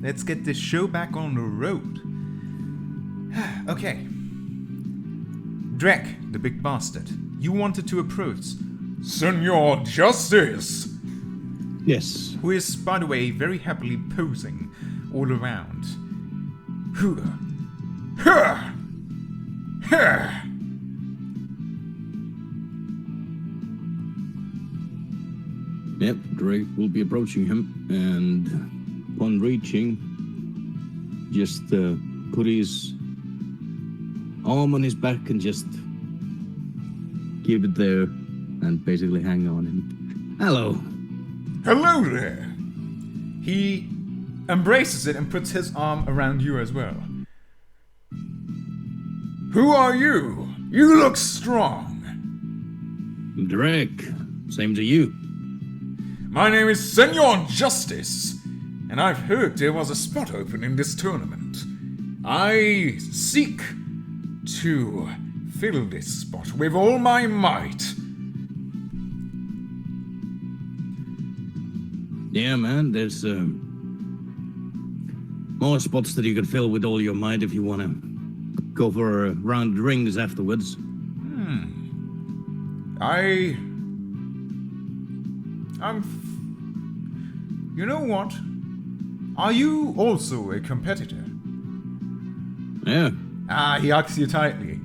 let's get this show back on the road. Okay. Drek, the big bastard, you wanted to approach Senor Justice. Yes. Who is, by the way, very happily posing all around. Yep, Drake will be approaching him, and upon reaching, just put his arm on his back and just keep it there and basically hang on him. Hello. Hello there. He embraces it and puts his arm around you as well. Who are you? You look strong. Drake, same to you. My name is Senor Justice, and I've heard there was a spot open in this tournament. I seek to fill this spot with all my might. Yeah, man, there's more spots that you could fill with all your might if you want to go for a round of rings afterwards. You know what? Are you also a competitor? Yeah. He hugs you tightly.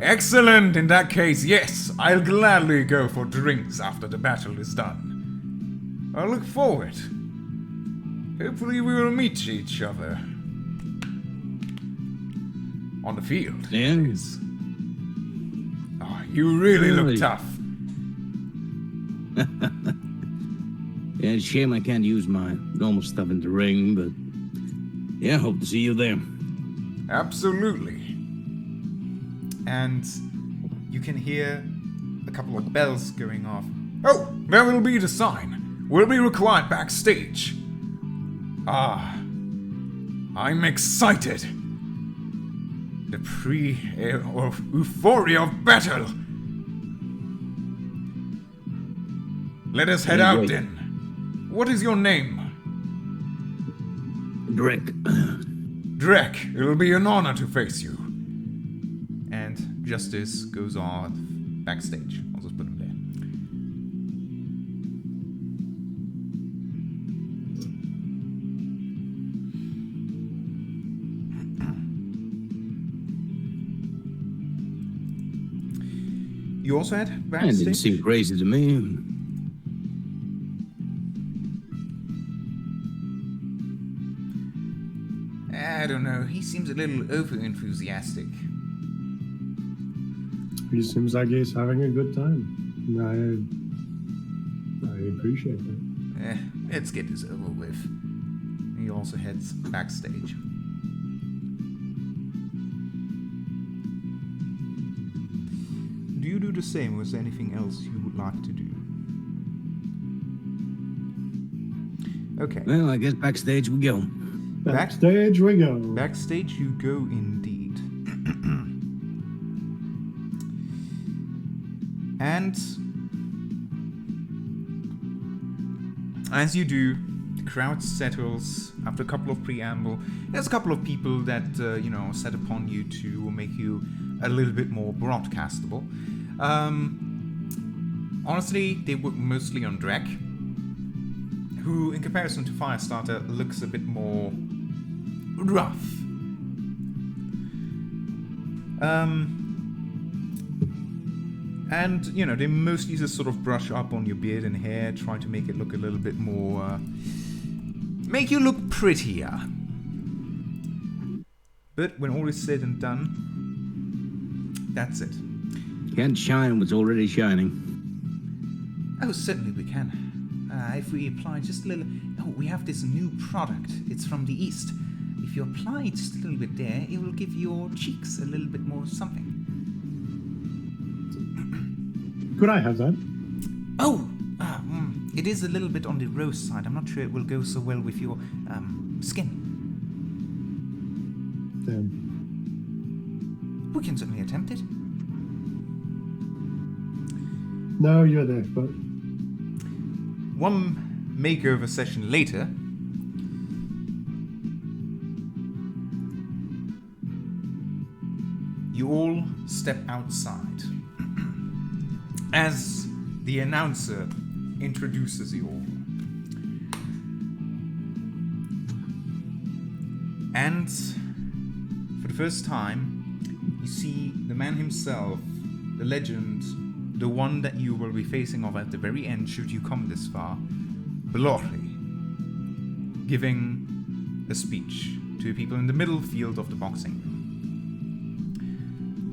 Excellent, in that case, yes, I'll gladly go for drinks after the battle is done. I look forward. Hopefully we will meet each other. On the field. Yeah. Oh, you really look tough. Yeah, it's a shame I can't use my normal stuff in the ring, but yeah, hope to see you there. Absolutely. And you can hear a couple of bells going off. Oh, there will be the sign. Will be required backstage. I'm excited. The euphoria of battle. Let us head out then. What is your name? Drake. Drek, it'll be an honor to face you. And Justice goes off backstage. I'll just put him there. You also had backstage? It didn't seem crazy to me. I don't know. He seems a little over-enthusiastic. He seems like he's having a good time. I appreciate that. Let's get this over with. He also heads backstage. Do you do the same, or is there anything else you would like to do? Okay. Well, I guess backstage we go. Backstage we go. Backstage you go indeed. And as you do, the crowd settles after a couple of preamble. There's a couple of people that, set upon you to make you a little bit more broadcastable. Honestly, they work mostly on Drek, who, in comparison to Firestarter, looks a bit more rough. And, they mostly just sort of brush up on your beard and hair, trying to make it look a little bit more, make you look prettier. But when all is said and done, that's it. Can't shine what's already shining. Oh, certainly we can. If we apply just a little... Oh, we have this new product. It's from the East. If you apply just a little bit there, it will give your cheeks a little bit more something. Could I have that? Oh, it is a little bit on the rose side. I'm not sure it will go so well with your skin. Damn. We can certainly attempt it. No, you're there, but... One makeover session later, you all step outside as the announcer introduces you all. And for the first time, you see the man himself, the legend, the one that you will be facing off at the very end should you come this far, Blochy, giving a speech to people in the middle field of the boxing ring.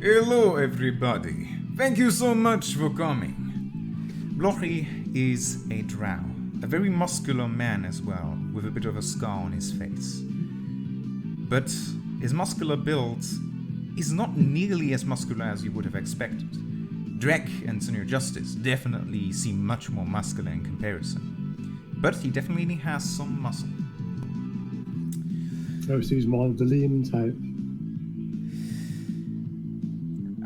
Hello everybody, thank you so much for coming. Blochy is a drow, a very muscular man as well, with a bit of a scar on his face. But his muscular build is not nearly as muscular as you would have expected. Drek and Senior Justice definitely seem much more muscular in comparison. But he definitely has some muscle. Oh, so he's more of the lean type.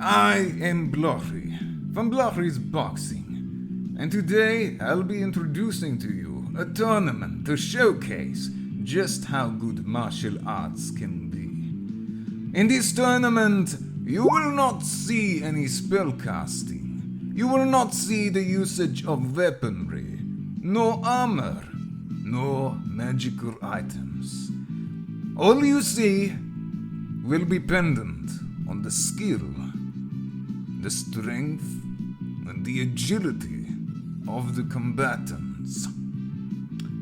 I am Blochy, from Blochy's Boxing, and today I'll be introducing to you a tournament to showcase just how good martial arts can be. In this tournament, you will not see any spellcasting. You will not see the usage of weaponry, no armor, no magical items. All you see will be dependent on the skill, the strength, and the agility of the combatants.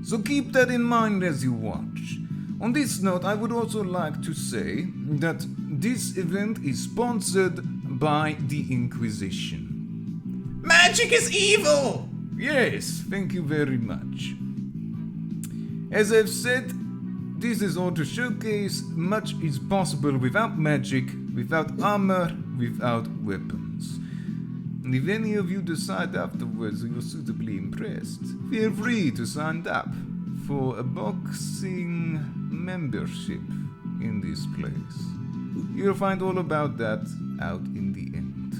So keep that in mind as you watch. On this note, I would also like to say that this event is sponsored by the Inquisition. Magic is evil! Yes, thank you very much. As I've said, this is all to showcase much is possible without magic, without armor, without weapons. And if any of you decide afterwards you're suitably impressed, feel free to sign up for a boxing membership in this place. You'll find all about that out in the end.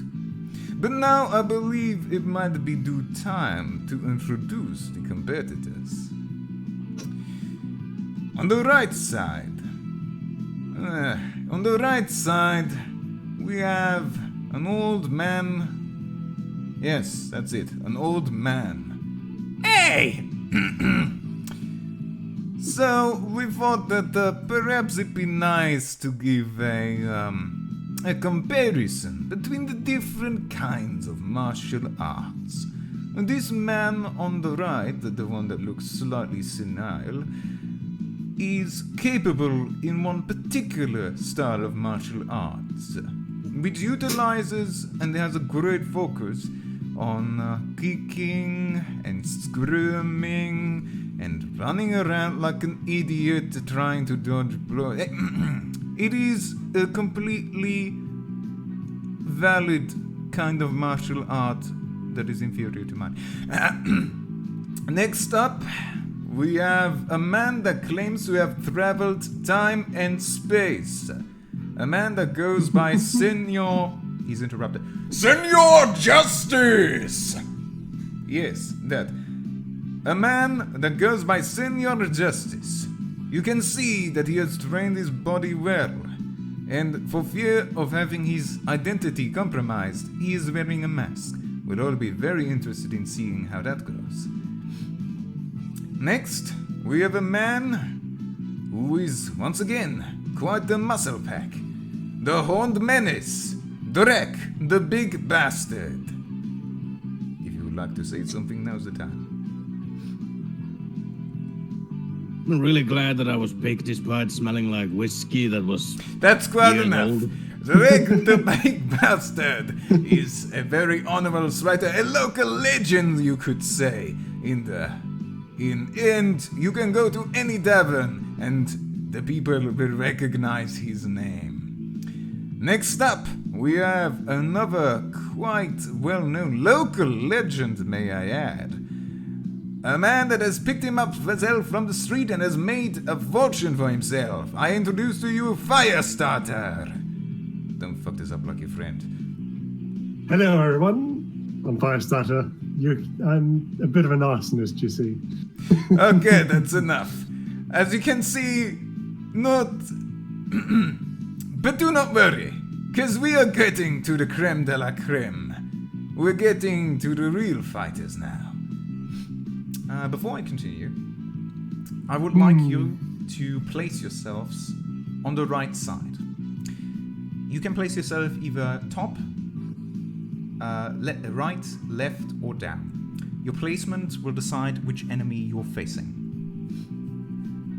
But now I believe it might be due time to introduce the competitors. On the right side, we have an old man. Yes, that's it, an old man. Hey! So, we thought that perhaps it'd be nice to give a comparison between the different kinds of martial arts. And this man on the right, the one that looks slightly senile, is capable in one particular style of martial arts, which utilizes and has a great focus on kicking and screaming and running around like an idiot trying to dodge blows. It is a completely valid kind of martial art that is inferior to mine. Next up, we have a man that claims to have traveled time and space. A man that goes by Senor... He's interrupted. Senor Justice! Yes, that. A man that goes by Senor Justice. You can see that he has trained his body well. And for fear of having his identity compromised, he is wearing a mask. We'll all be very interested in seeing how that goes. Next, we have a man who is, once again, quite the muscle pack. The Horned Menace, Drek, the Big Bastard. If you would like to say something, now's the time. I'm really glad that I was picked despite smelling like whiskey that was... That's quite years enough. old. Drek, the Big Bastard, is a very honorable writer, a local legend, you could say, and you can go to any tavern and the people will recognize his name. Next up, we have another quite well-known local legend, may I add. A man that has picked him up from the street and has made a fortune for himself. I introduce to you Firestarter. Don't fuck this up like your friend. Hello, everyone. I'm Firestarter. I'm a bit of an arsonist, you see. Okay, that's enough. As you can see, but do not worry. Because we are getting to the creme de la creme. We're getting to the real fighters now. Before I continue, I would like you to place yourselves on the right side. You can place yourself either top, right, left, or down. Your placement will decide which enemy you're facing.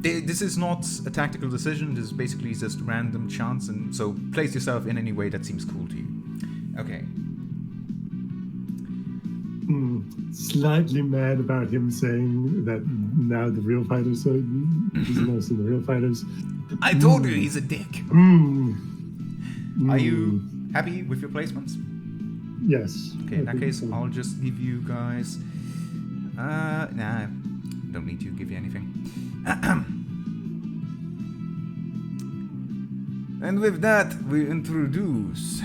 This is not a tactical decision, this is basically just random chance, and so place yourself in any way that seems cool to you. Okay. Slightly mad about him saying that now the real fighters are... He's never seen the real fighters. I told you he's a dick. Are you happy with your placements? Yes. Okay, in that case, I'll just give you guys... nah, don't need to give you anything. And with that, we introduce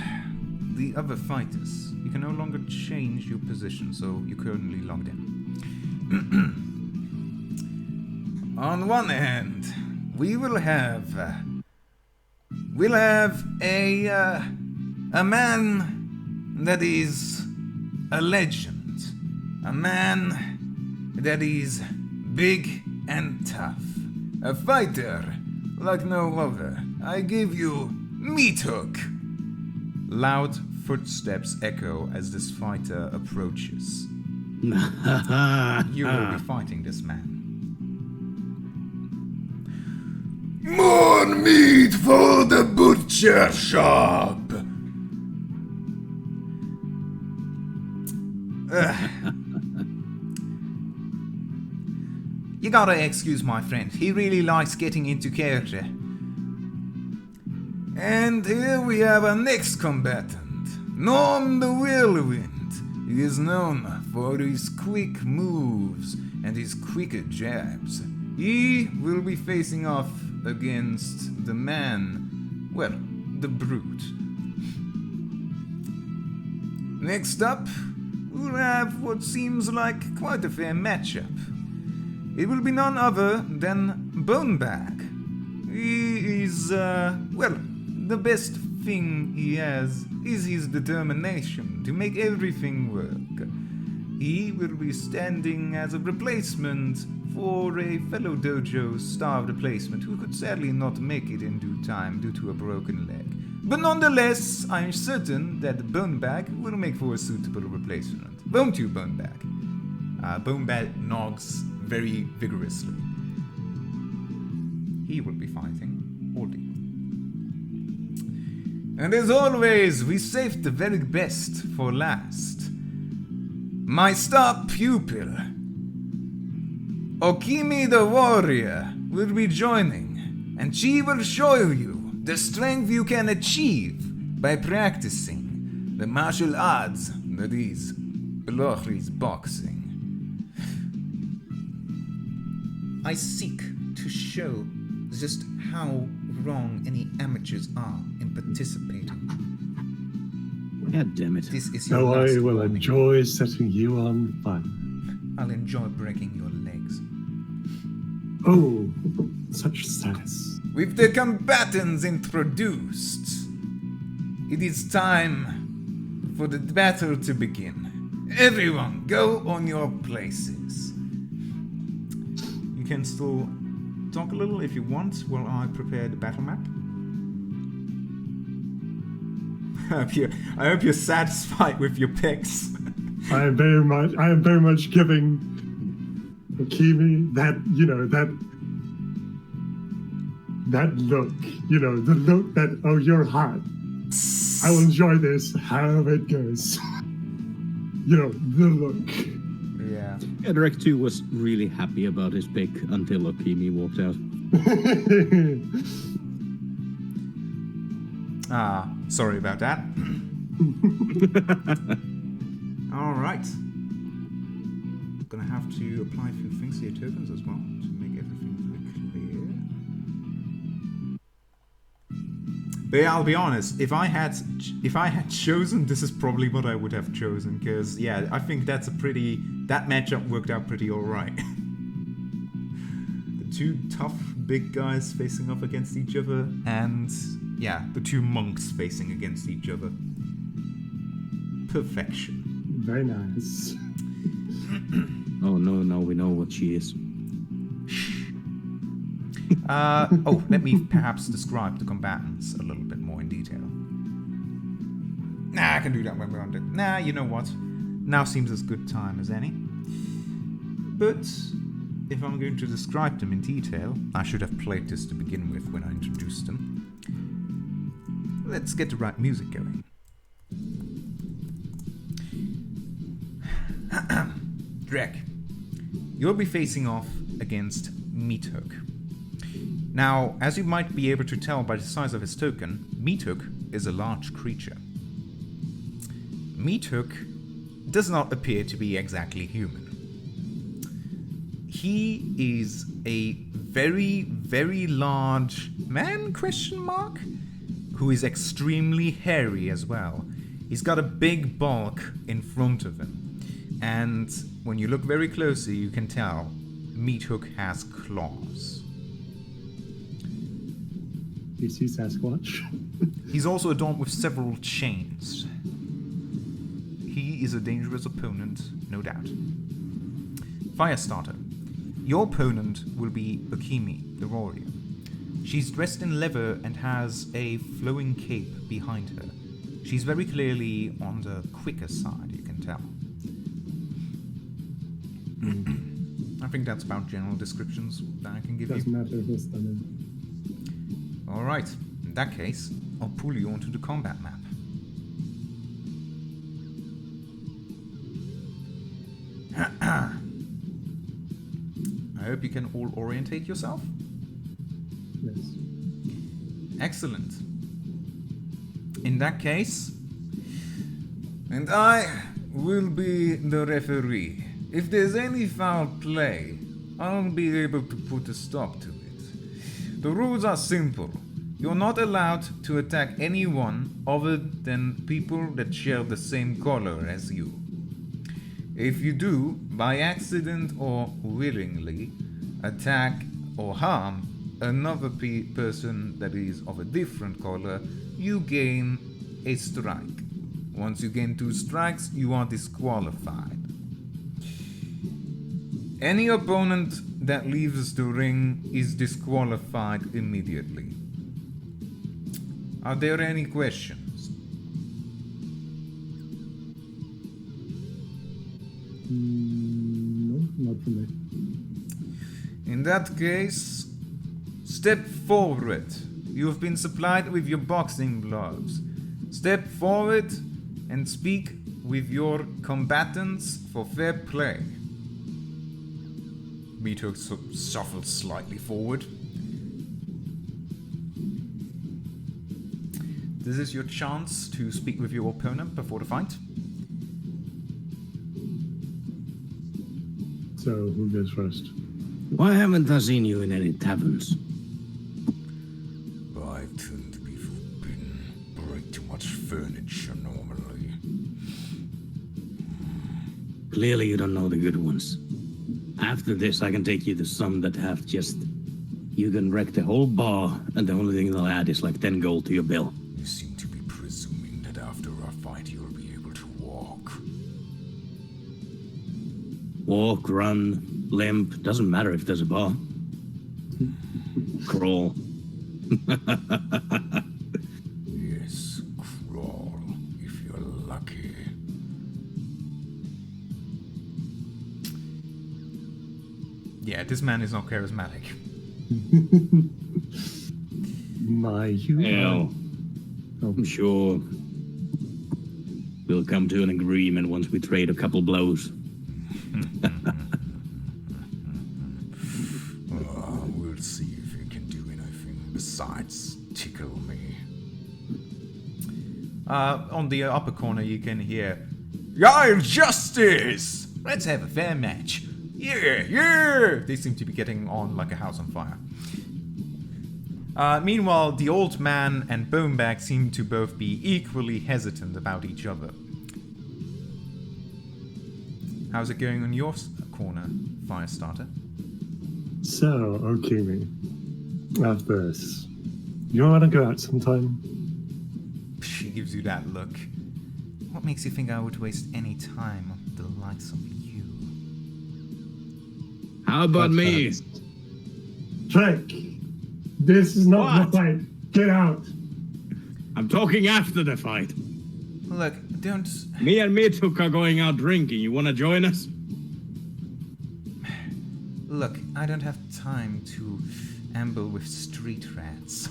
the other fighters. You can no longer change your position, so you're currently logged in. On one hand, we'll have a man that is a legend, a man that is big and tough, a fighter like no other. I give you Meat Hook. Loud footsteps echo as this fighter approaches. You will be fighting this man. More meat for the butcher shop! You gotta excuse my friend, he really likes getting into character. And here we have our next combatant, Norm the Whirlwind. He is known for his quick moves and his quicker jabs. He will be facing off against the man, well, the Brute. Next up, we'll have what seems like quite a fair matchup. It will be none other than Bonebag. He is, well, the best thing he has is his determination to make everything work. He will be standing as a replacement for a fellow dojo starved replacement who could sadly not make it in due time due to a broken leg. But nonetheless, I'm certain that Bonebag will make for a suitable replacement. Won't you, Bonebag? Bonebag nods very vigorously. He will be fighting Orly. And as always, we saved the very best for last. My star pupil, Okimi the Warrior, will be joining, and she will show you the strength you can achieve by practicing the martial arts that is Blochy's boxing. I seek to show just how wrong any amateurs are in participating. God damn it. This is your So last I will warning. enjoy setting you on fire. I'll enjoy breaking your legs. Oh, such status. With the combatants introduced, it is time for the battle to begin. Everyone, go on your places. You can still talk a little if you want while I prepare the battle map. I hope you're satisfied with your picks. I am very much giving Okimi that look, the look that, oh, you're hot. I will enjoy this, however it goes. The look. Yeah. Direct 2 was really happy about his pick until Okimi walked out. Sorry about that. Alright. Gonna have to apply a few things to your tokens as well to make everything really clear. But yeah, I'll be honest, if I had chosen, this is probably what I would have chosen, because yeah, I think that matchup worked out pretty alright. The two tough big guys facing off against each other, and yeah, the two monks facing against each other. Perfection. Very nice. Oh no, we know what she is. Let me perhaps describe the combatants a little bit more in detail. Nah, I can do that when we're on it. Nah, you know what? Now seems as good time as any. But if I'm going to describe them in detail, I should have played this to begin with when I introduced them. Let's get the right music going. Drek, you'll be facing off against Meathook. Now, as you might be able to tell by the size of his token, Meathook is a large creature. Meathook does not appear to be exactly human. He is a very, very large man, ? Who is extremely hairy as well. He's got a big bulk in front of him. And when you look very closely, you can tell Meathook has claws. You see Sasquatch? He's also adorned with several chains. He is a dangerous opponent, no doubt. Firestarter. Your opponent will be Okimi, the warrior. She's dressed in leather and has a flowing cape behind her. She's very clearly on the quicker side, you can tell. I think that's about general descriptions that I can give Doesn't you. matter if it's done. Alright, in that case, I'll pull you onto the combat map. I hope you can all orientate yourself. Yes. Excellent. In that case, and I will be the referee. If there's any foul play, I'll be able to put a stop to it. The rules are simple. You're not allowed to attack anyone other than people that share the same color as you. If you do, by accident or willingly, attack or harm another person that is of a different color, you gain a strike. Once you gain 2 strikes, you are disqualified. Any opponent that leaves the ring is disqualified immediately. Are there any questions? No, not for me. In that case, step forward. You have been supplied with your boxing gloves. Step forward and speak with your combatants for fair play. Meathook shuffles slightly forward. This is your chance to speak with your opponent before the fight. So, who goes first? Why haven't I seen you in any taverns? I tend to be forbidden. Break too much furniture normally. Clearly you don't know the good ones. After this, I can take you to some that have just... You can wreck the whole bar, and the only thing they'll add is like 10 gold to your bill. You seem to be presuming that after our fight you'll be able to walk. Walk, run, limp, doesn't matter if there's a bar. Crawl. Yes, crawl, if you're lucky. Yeah, this man is not charismatic. Hell, I'm sure we'll come to an agreement once we trade a couple blows. We'll see if you can do anything besides tickle me. On the upper corner you can hear, "Your justice! Let's have a fair match. Yeah, yeah!" They seem to be getting on like a house on fire. Meanwhile, the old man and Bonebag seem to both be equally hesitant about each other. How's it going on your corner, Firestarter? So, Okimi, after this, you want to go out sometime? She gives you that look. What makes you think I would waste any time on the likes of you? How about me? Podcast. Drake, this is not What? the fight. Get out. I'm talking after the fight. Look, don't... Me and Mituk are going out drinking. You want to join us? Look, I don't have time to amble with street rats.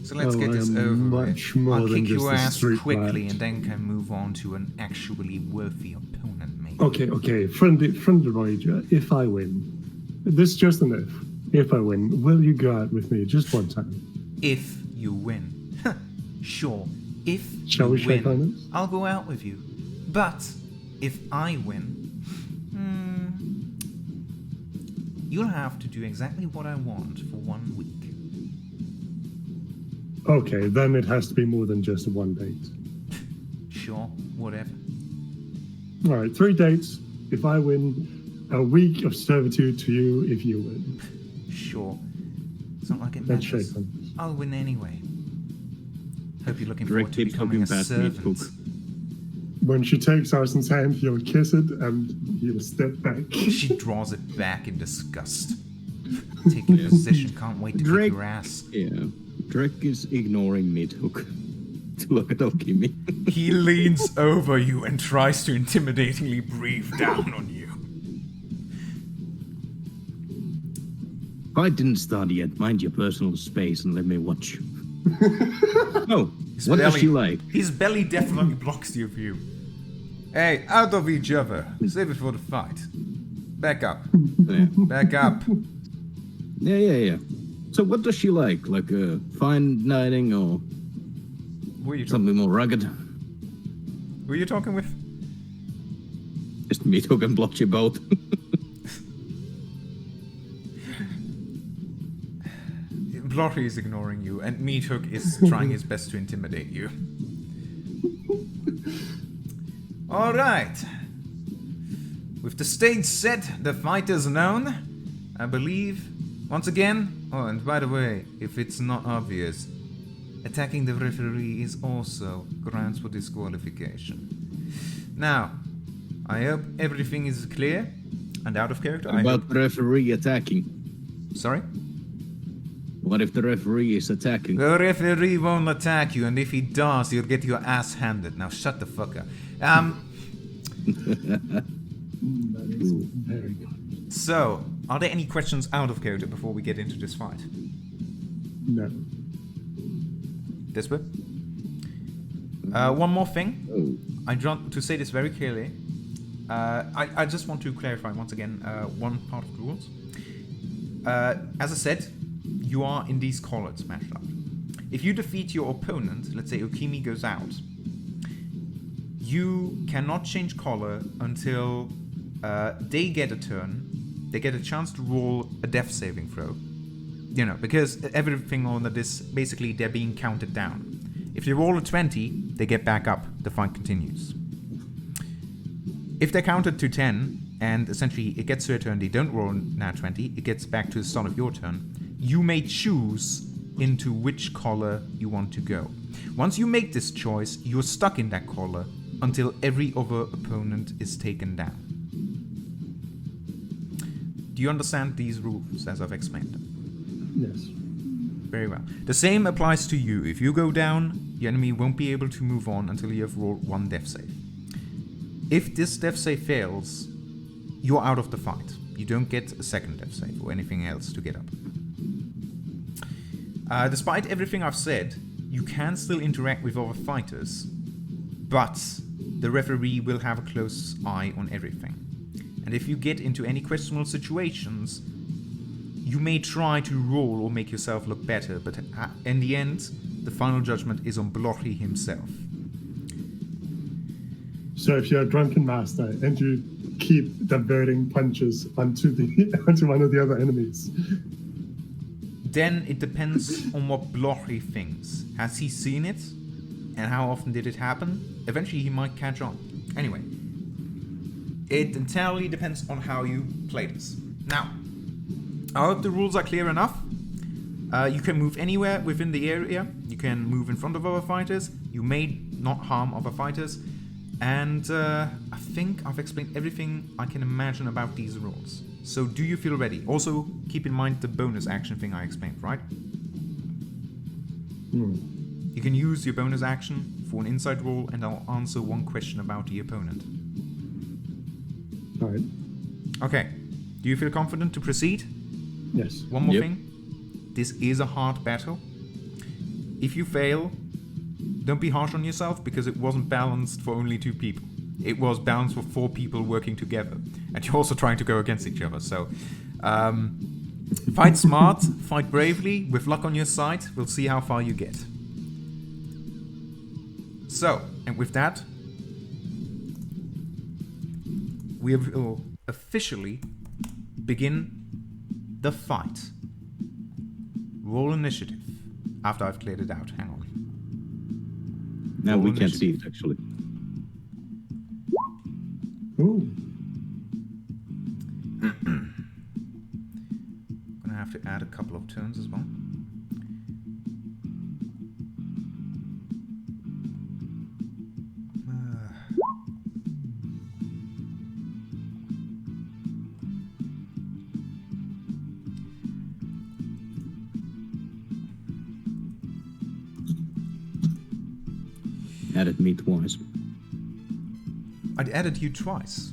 So let's get this over much with. more I'll than kick just your a ass street quickly rat. and then can move on to an actually worthy opponent, maybe. Okay, friendly Voyager, if I win, this is just an if I win, will you go out with me just one time? If you win. Sure, if Shall you we shake win, hands? I'll go out with you. But if I win, you'll have to do exactly what I want for 1 week. Okay, then it has to be more than just one date. Sure, whatever. All right, 3 dates. If I win, a week of servitude to you if you win. Sure. It's not like it Let's matters. shake hands. I'll win anyway. Hope you're looking Drake forward to keeps becoming looking a past me, servant. Took. When she takes Arson's hand, he'll kiss it and he'll step back. She draws it back in disgust. Taking a position, can't wait to Drake. kick your ass. Yeah. Drake is ignoring Mituk to look at Okimi. He leans over you and tries to intimidatingly breathe down on you. Fight didn't start yet. Mind your personal space and let me watch. Oh, what does she like? His belly definitely blocks your view. Hey, out of each other. Save it for the fight. Back up. Yeah. Back up. Yeah. So what does she like? Like fine dining or Who are you talking, something more rugged? who are you talking with? Just Mituk and Blochy both. Blochy is ignoring you, and Meathook is trying his best to intimidate you. Alright. With the stage set, the fighters known, I believe, once again, oh, and by the way, if it's not obvious, attacking the referee is also grounds for disqualification. Now, I hope everything is clear and out of character. I About hope... the referee attacking. Sorry? What if the referee is attacking? The referee won't attack you, and if he does, you'll get your ass handed. Now shut the fuck up. That is very good. So, are there any questions out of character before we get into this fight? No. This way? One more thing. Oh. I want to say this very clearly. I just want to clarify once again one part of the rules. As I said, you are in these colored matched up. If you defeat your opponent, let's say Okimi goes out, you cannot change color until they get a turn. They get a chance to roll a death saving throw. You know, because everything on this, basically they're being counted down. If they roll a 20, they get back up. The fight continues. If they're counted to 10, and essentially it gets to a turn, they don't roll now 20, it gets back to the start of your turn, you may choose into which color you want to go. Once you make this choice, you're stuck in that color until every other opponent is taken down. Do you understand these rules as I've explained them? Yes. Very well. The same applies to you. If you go down, the enemy won't be able to move on until you have rolled one death save. If this death save fails, you're out of the fight. You don't get a second death save or anything else to get up. Despite everything I've said, you can still interact with other fighters, but the referee will have a close eye on everything. And if you get into any questionable situations, you may try to roll or make yourself look better, but in the end, the final judgment is on Blochy himself. So if you're a drunken master and you keep diverting punches onto one of the other enemies, Then it depends on what Blochy thinks. Has he seen it? And how often did it happen? Eventually he might catch on. Anyway, it entirely depends on how you play this. Now, I hope the rules are clear enough. You can move anywhere within the area. You can move in front of other fighters. You may not harm other fighters. And I think I've explained everything I can imagine about these rules. So do you feel ready? Also, keep in mind the bonus action thing I explained, right? You can use your bonus action for an inside roll, and I'll answer one question about the opponent. All right. Okay. Do you feel confident to proceed? Yes. One more thing. This is a hard battle. If you fail, don't be harsh on yourself, because it wasn't balanced for only 2 people. It was balanced for 4 people working together. And you're also trying to go against each other. So, fight smart, fight bravely, with luck on your side. We'll see how far you get. So, and with that, we will officially begin the fight. Roll initiative. After I've cleared it out. Hang on. Now we can't see it, actually. Ooh. Gonna have to add a couple of turns as well. Added me twice. I'd added you twice.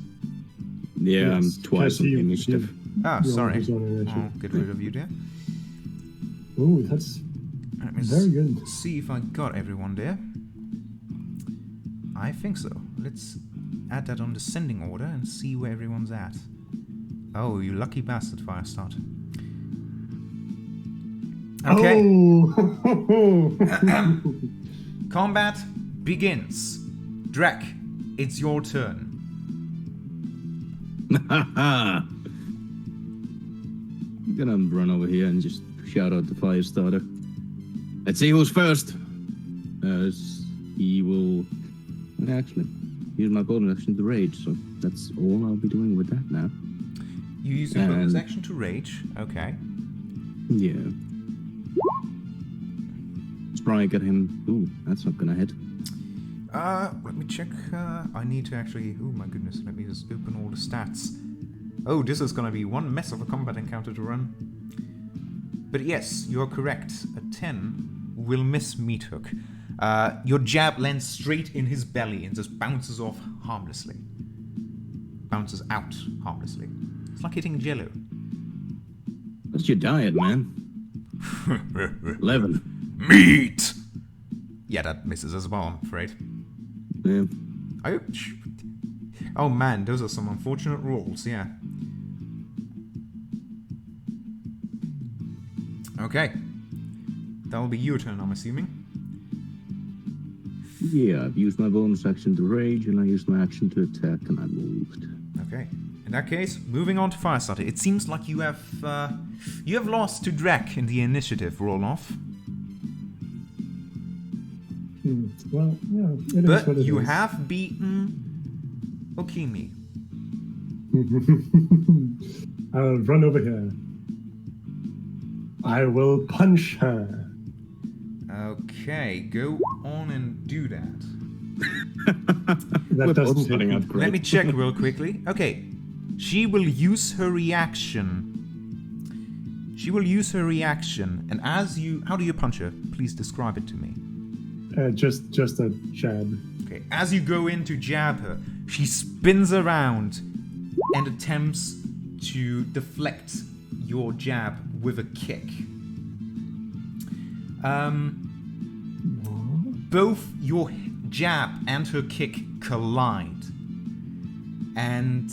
Yeah, Yes, I'm twice yes, on you- initiative. Ah, You're sorry. always on initiative. I'll get rid of you there. Ooh, that's Let me very good. see if I got everyone there. I think so. Let's add that on descending order and see where everyone's at. Oh, you lucky bastard, Firestart. Okay. Oh. Combat begins. Drek, it's your turn. I'm gonna run over here and just shout out the fire starter. Let's see who's first. As he will actually use my bonus action to rage, so that's all I'll be doing with that now. You use your bonus And- action to rage. Okay. Yeah. Strike at him. Ooh, that's not gonna hit. Let me check. I need to actually... Oh my goodness, let me just open all the stats. Oh, this is gonna be one mess of a combat encounter to run. But yes, you're correct. A 10 will miss Meat Hook. Your jab lands straight in his belly and just bounces off harmlessly. Bounces out harmlessly. It's like hitting jello. What's your diet, man? 11. Meat! Yeah, that misses as well, I'm afraid. Yeah. Oh man, those are some unfortunate rolls, yeah. Okay. That'll be your turn, I'm assuming. Yeah, I've used my bonus action to rage, and I used my action to attack, and I moved. Okay. In that case, moving on to Firestarter. It seems like you have lost to Drek in the initiative roll-off. Well, yeah, it is But what it you is. have beaten Okimi. I'll run over here. I will punch her. Okay, go on and do that. That We're both doesn't hit starting me. out great. Let me check real quickly. Okay. She will use her reaction. And as you... How do you punch her? Please describe it to me. Just a jab. Okay. As you go in to jab her, she spins around and attempts to deflect your jab with a kick. Both your jab and her kick collide. And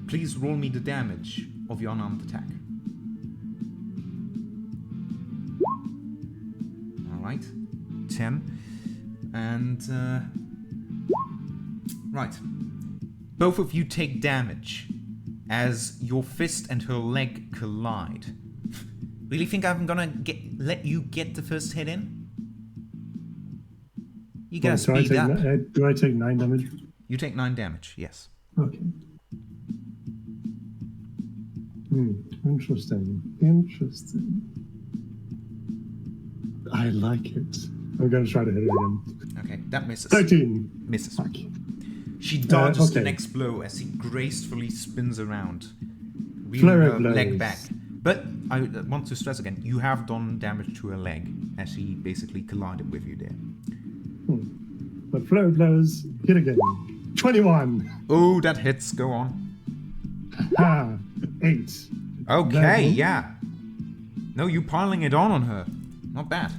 please roll me the damage of your unarmed attack. Alright. 10. And... right. Both of you take damage as your fist and her leg collide. Really think I'm gonna let you get the first hit in? You gotta So speed up. do I take 9 damage? You take 9 damage, yes. Okay. Interesting. Interesting. I like it. I'm gonna try to hit it again. Okay, that misses. 13. Misses. Fuck. She dodges the okay. next blow as he gracefully spins around, reeling Flurry her of leg blows. back. But I want to stress again, you have done damage to her leg as he basically collided with you there. But flurry of blows. Hit again. 21. Oh, that hits. Go on. 8. Okay, Level. yeah. No, you piling it on her. Not bad.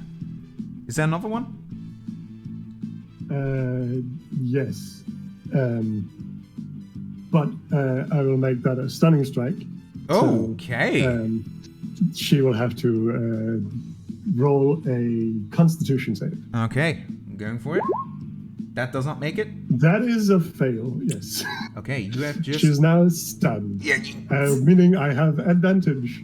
Is there another one? Yes. But I will make that a stunning strike. Okay. So, she will have to roll a Constitution save. Okay, I'm going for it. That does not make it. That is a fail. Yes. Okay, you have just. She's now stunned. Yeah. Meaning I have advantage.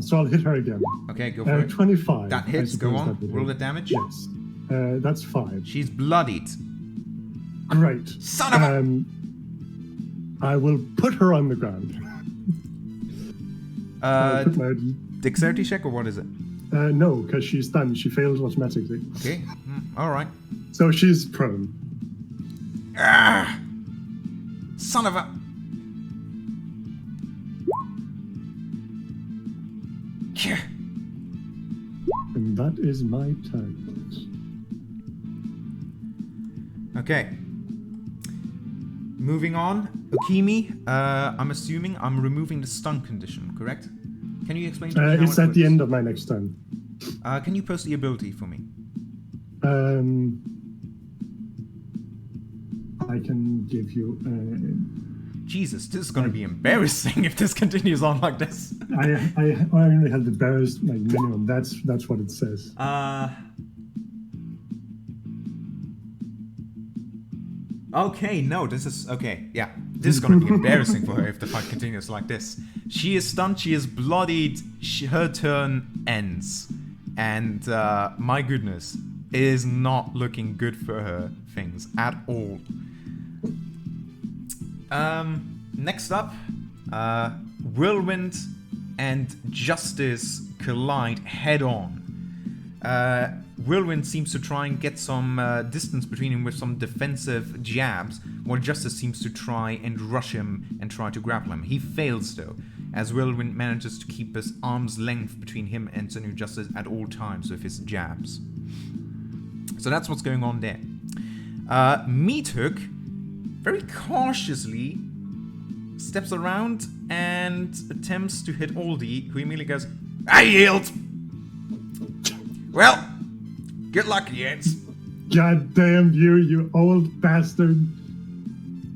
So I'll hit her again. Okay, go for it. 25. That I hits. Go suppose on. that would Roll hit. the damage. Yes. That's 5. She's bloodied. Great. Son of a. I will put her on the ground. I'll put my, Dexterity check or what is it? no, because she's stunned. She fails automatically. Okay. All right. So she's prone. Ah! Son of a. And that is my turn. Okay. Moving on. Okimi, I'm assuming I'm removing the stun condition, correct? Can you explain to me how It's it at the works? end of my next turn. Can you post the ability for me? I can give you. Jesus, this is going to be embarrassing if this continues on like this. I only have the barest like minimum. That's what it says. Okay, no, this is okay. Yeah, this is gonna be embarrassing for her if the fight continues like this. She is stunned. She is bloodied. Her turn ends, and my goodness, it is not looking good for her things at all. Next up, Whirlwind and Justice collide head on. Whirlwind seems to try and get some distance between him with some defensive jabs, while Justice seems to try and rush him and try to grapple him. He fails though, as Whirlwind manages to keep his arm's length between him and Senu Justice at all times with his jabs. So that's what's going on there. Meat Hook very cautiously steps around and attempts to hit Aldi, who immediately goes, "I yield! Well, good luck, Jens." God damn you, you old bastard!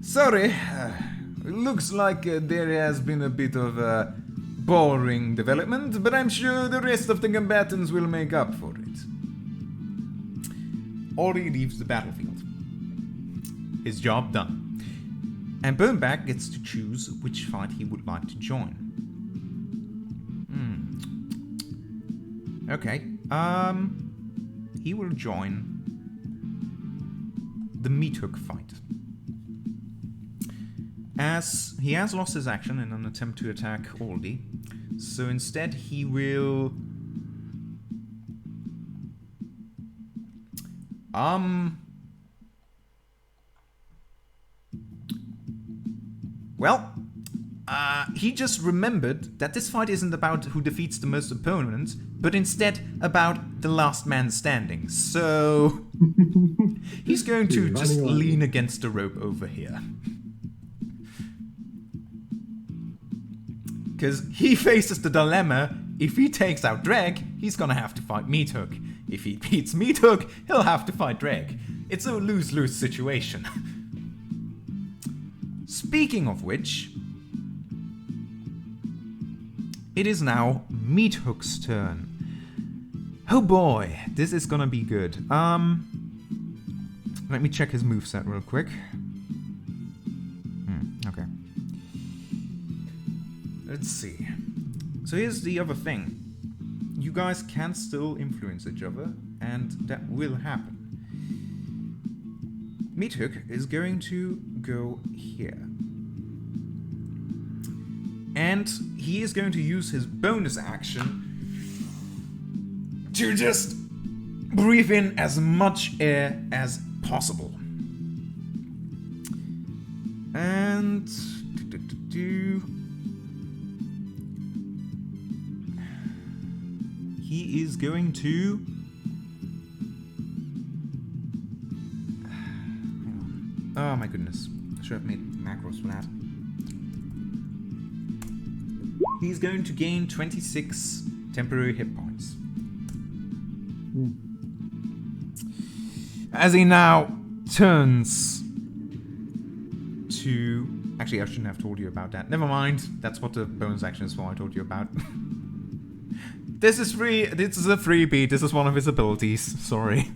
Sorry, looks like there has been a bit of a boring development, but I'm sure the rest of the combatants will make up for it. Aldi leaves the battlefield. His job done. And Burnback gets to choose which fight he would like to join. Okay. He will join the Meat Hook fight. As he has lost his action in an attempt to attack Aldi, so instead he will... Well, he just remembered that this fight isn't about who defeats the most opponents, but instead about the last man standing. So he's going to just lean against the rope over here. Because he faces the dilemma, if he takes out Dreg, he's gonna have to fight Meat Hook. If he beats Meat Hook, he'll have to fight Dreg. It's a lose-lose situation. Speaking of which, it is now Meat Hook's turn. Oh boy, this is gonna be good. Let me check his moveset real quick. Okay. Let's see. So here's the other thing. You guys can still influence each other, and that will happen. Meat Hook is going to go here. And he is going to use his bonus action to just breathe in as much air as possible. And he is going to oh my goodness, I should have made macros for that. He's going to gain 26 temporary hit points. As he now turns to... Actually, I shouldn't have told you about that. Never mind. That's what the bonus action is for. I told you about. This is free. This is a freebie. This is one of his abilities. Sorry.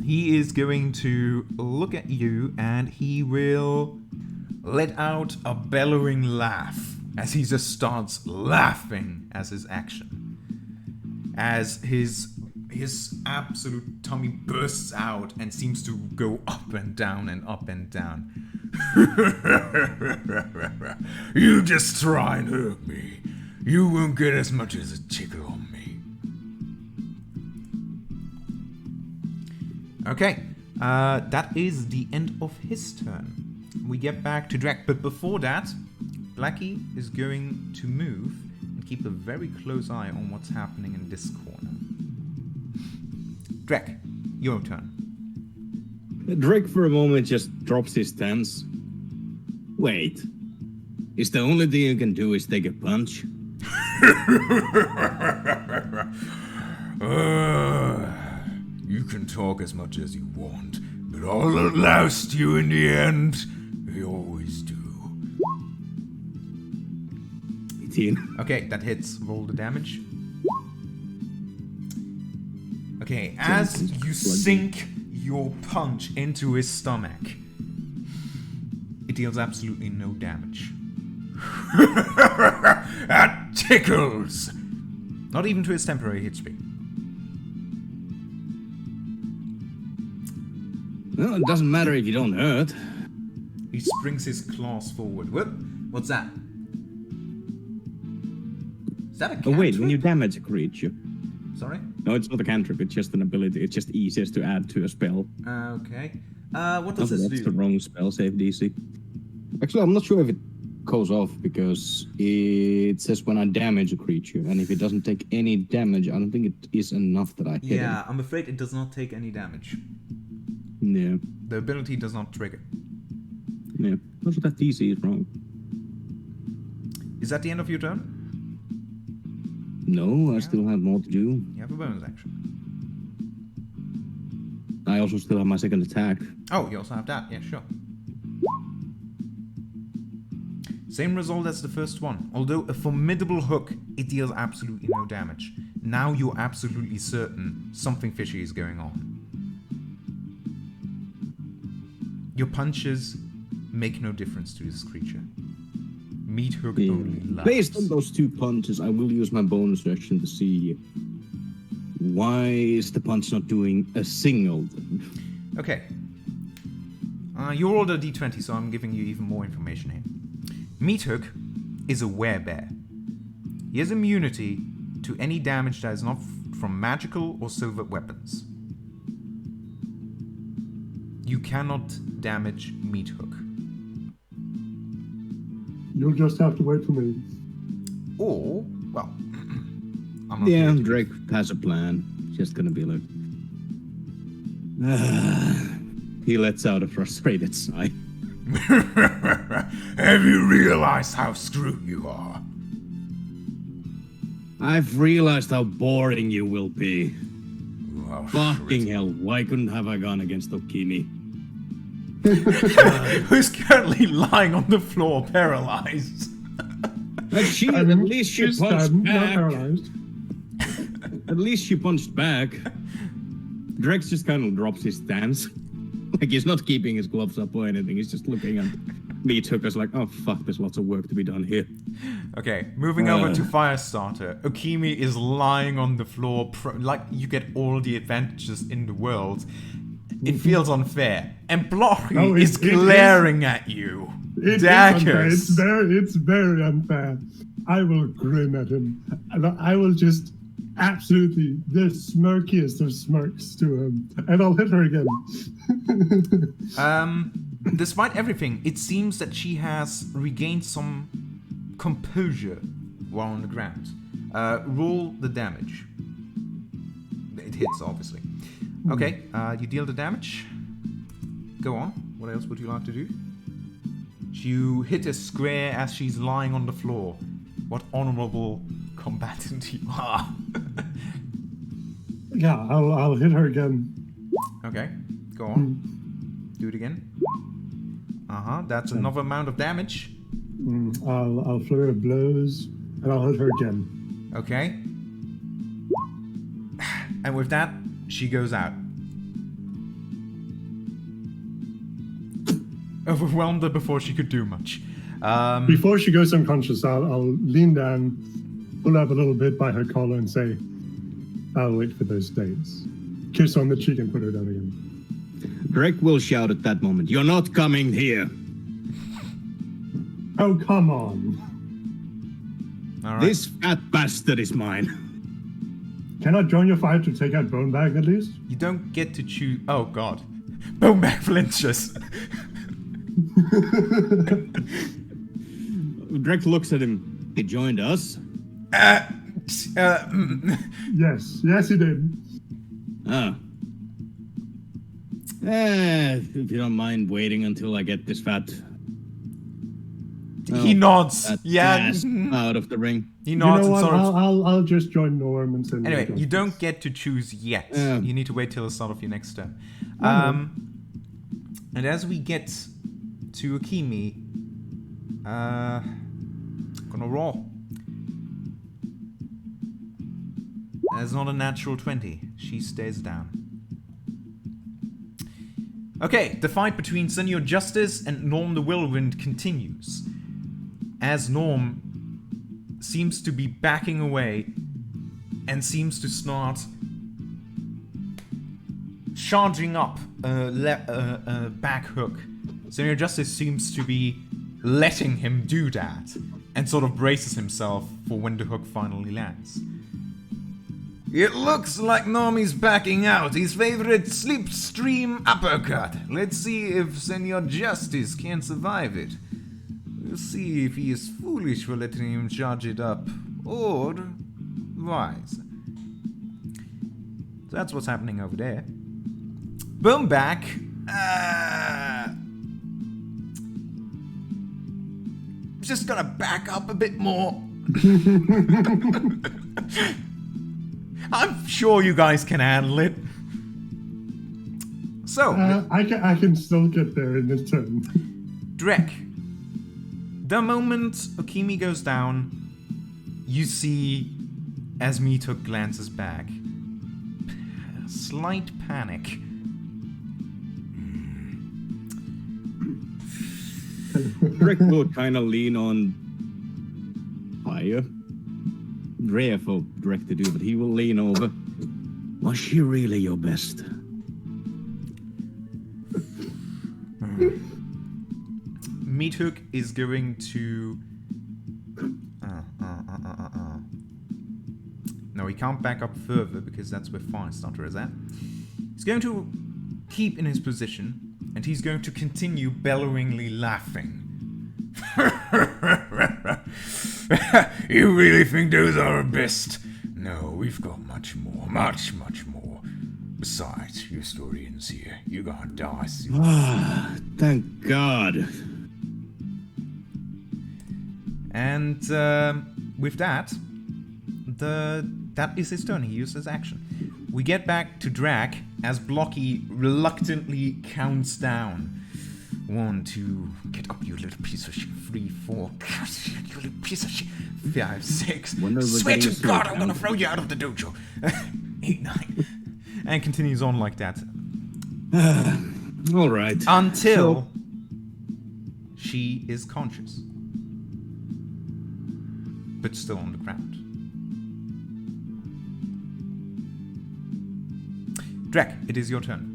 He is going to look at you and he will let out a bellowing laugh as he just starts laughing as his action. As his absolute tummy bursts out and seems to go up and down and up and down. You just try and hurt me. You won't get as much as a tickle on me. Okay, that is the end of his turn. We get back to Drek, but before that, Blackie is going to move and keep a very close eye on what's happening in this corner. Drek, your turn. Drake for a moment just drops his stance. Wait. Is the only thing you can do is take a punch? You can talk as much as you want, but I'll outlast you in the end. I always do. 18. Okay, that hits. Roll the damage. Okay, as you sink your punch into his stomach, it deals absolutely no damage. That tickles! Not even to his temporary hit speed. Well, it doesn't matter if you don't hurt. He springs his claws forward. Whoop! What's that? Is that a cantrip? Oh wait, when you damage a creature. Sorry? No, it's not a cantrip, it's just an ability. It's just easiest to add to a spell. Okay. What does this That's do? the wrong spell save DC. Actually, I'm not sure if it goes off because it says when I damage a creature, and if it doesn't take any damage, I don't think it is enough that I hit Yeah, him. I'm afraid it does not take any damage. Yeah. The ability does not trigger. Yeah. Also, that DC is wrong. Is that the end of your turn? No, I still have more to do. You have a bonus action. I also still have my second attack. Oh, you also have that. Yeah, sure. Same result as the first one. Although a formidable hook, it deals absolutely no damage. Now you're absolutely certain something fishy is going on. Your punches make no difference to this creature. Meat hook only laughs. Based on those two punches, I will use my bonus action to see why is the punch not doing a single thing. Okay. You rolled a d20, so I'm giving you even more information here. Meat hook is a werebear. He has immunity to any damage that is not from magical or silver weapons. You cannot damage Meat hook. You'll just have to wait for me. Or, well, I'm not Yeah, here to- Drake has a plan. Just gonna be like... He lets out a frustrated sigh. Have you realized how screwed you are? I've realized how boring you will be. Well, Fucking hell, why couldn't have I gone against Okimi? Who's currently lying on the floor, paralyzed. At least she She's punched not back. paralyzed. At least she punched back. Drex just kind of drops his stance. Like he's not keeping his gloves up or anything. He's just looking at me. Took us like, oh fuck, there's lots of work to be done here. Okay, moving over to Firestarter. Okimi is lying on the floor, like you get all the advantages in the world. It feels unfair. And Blochy No, is glaring at you. Daggers. It's very unfair. I will grin at him. And I will just absolutely the smirkiest of smirks to him. And I'll hit her again. Despite everything, it seems that she has regained some composure while on the ground. Roll the damage. It hits, obviously. Okay, you deal the damage. Go on. What else would you like to do? You hit a square as she's lying on the floor. What honorable combatant you are. Yeah, I'll hit her again. Okay, go on. Do it again. That's another amount of damage. I'll flurry of blows, and I'll hit her again. Okay. And with that, she goes out. Overwhelmed her before she could do much. Before she goes unconscious, I'll lean down, pull up a little bit by her collar, and say, "I'll wait for those days." Kiss on the cheek and put her down again. Drake will shout at that moment, "You're not coming here!" Oh, come on. All right. This fat bastard is mine. Can I join your fight to take out Bone Bag at least? You don't get to choose. Oh god. Boneback flinches. Drake looks at him. He joined us? Yes, he did. Ah. If you don't mind waiting until I get this fat... He nods. that Yeah. ass out of the ring. He You nods know and what? sort of. I'll just join Norm and send Anyway, you don't get to choose yet. Yeah. You need to wait till the start of your next turn. And as we get to Akimi, gonna roll. That's not a natural 20. She stays down. Okay, the fight between Senor Justice and Norm the Whirlwind continues. As Norm seems to be backing away and seems to start charging up a back hook. Senor Justice seems to be letting him do that and sort of braces himself for when the hook finally lands. It looks like Normie's backing out his favorite slipstream uppercut. Let's see if Senor Justice can survive it. We'll see if he is foolish for letting him charge it up, or wise. So that's what's happening over there. Boomback. Just gonna back up a bit more. I'm sure you guys can handle it. So, I can still get there in this turn. Drek, the moment Okimi goes down, you see as Mituk glances back. Slight panic. Drake will kind of lean on fire. Rare for Drake to do, but he will lean over. Was she really your best? Meathook is going to... No, he can't back up further because that's where Firestarter is at. He's going to keep in his position, and he's going to continue bellowingly laughing. You really think those are our best? No, we've got much more, much more. Besides, you historians here, you're gonna die soon. Ah, thank God. And with that, that is his turn. He used his action. We get back to Drak as Blochy reluctantly counts down. 1, 2, get up, you little piece of shit. 3, 4, you little piece of shit. 5, 6. Swear to God, I'm gonna throw you out of the dojo. 8, 9, and continues on like that. All right. Until she is conscious, but still on the ground. Drek, it is your turn.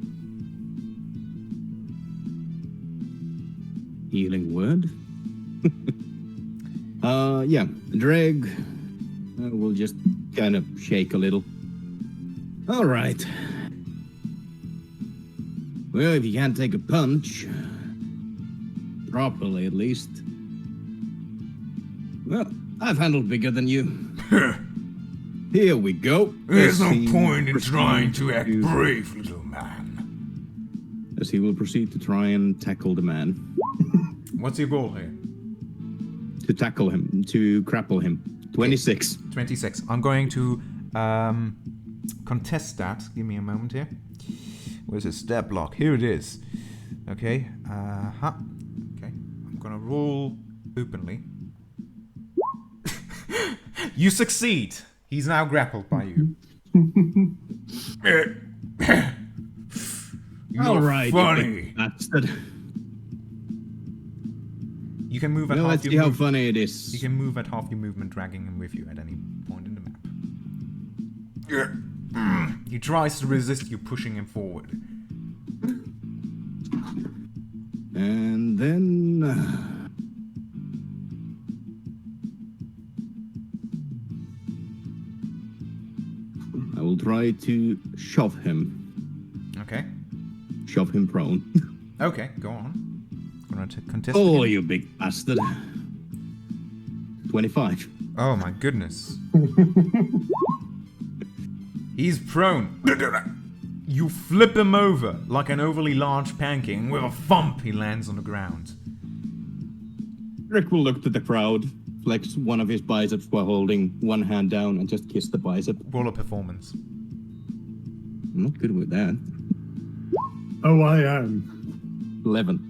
healing word. Yeah, Dreg will just kind of shake a little. All right. Well, if you can't take a punch, properly at least, well, I've handled bigger than you. Here we go. There's no As he point in proceeds trying to act to- brave, little man. As he will proceed to try and tackle the man. What's your goal here? To tackle him, to grapple him. 26. 26. I'm going to contest that. Give me a moment here. Where's his stat block? Here it is. Okay. Okay. I'm gonna roll openly. You succeed. He's now grappled by you. You're All right, you funny. big bastard. You can move at Well, half let's your see how movement. funny it is. You can move at half your movement, dragging him with you at any point in the map. He tries to resist you, pushing him forward. And then... I will try to shove him. Okay. Shove him prone. Okay, go on. Gonna contest Oh, him. you big bastard. 25. Oh my goodness. He's prone. You flip him over like an overly large pancake, and with a thump he lands on the ground. Rick will look to the crowd, flex one of his biceps while holding one hand down and just kiss the bicep. Roll a performance. I'm not good with that. Oh, I am. 11.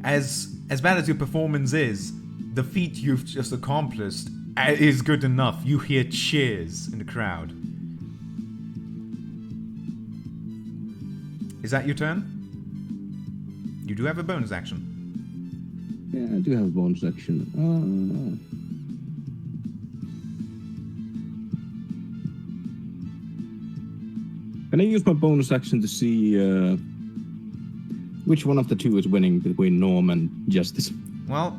As bad as your performance is, the feat you've just accomplished is good enough. You hear cheers in the crowd. Is that your turn? You do have a bonus action. Yeah, I do have a bonus action. Can I use my bonus action to see which one of the two is winning between Norm and Justice? Well,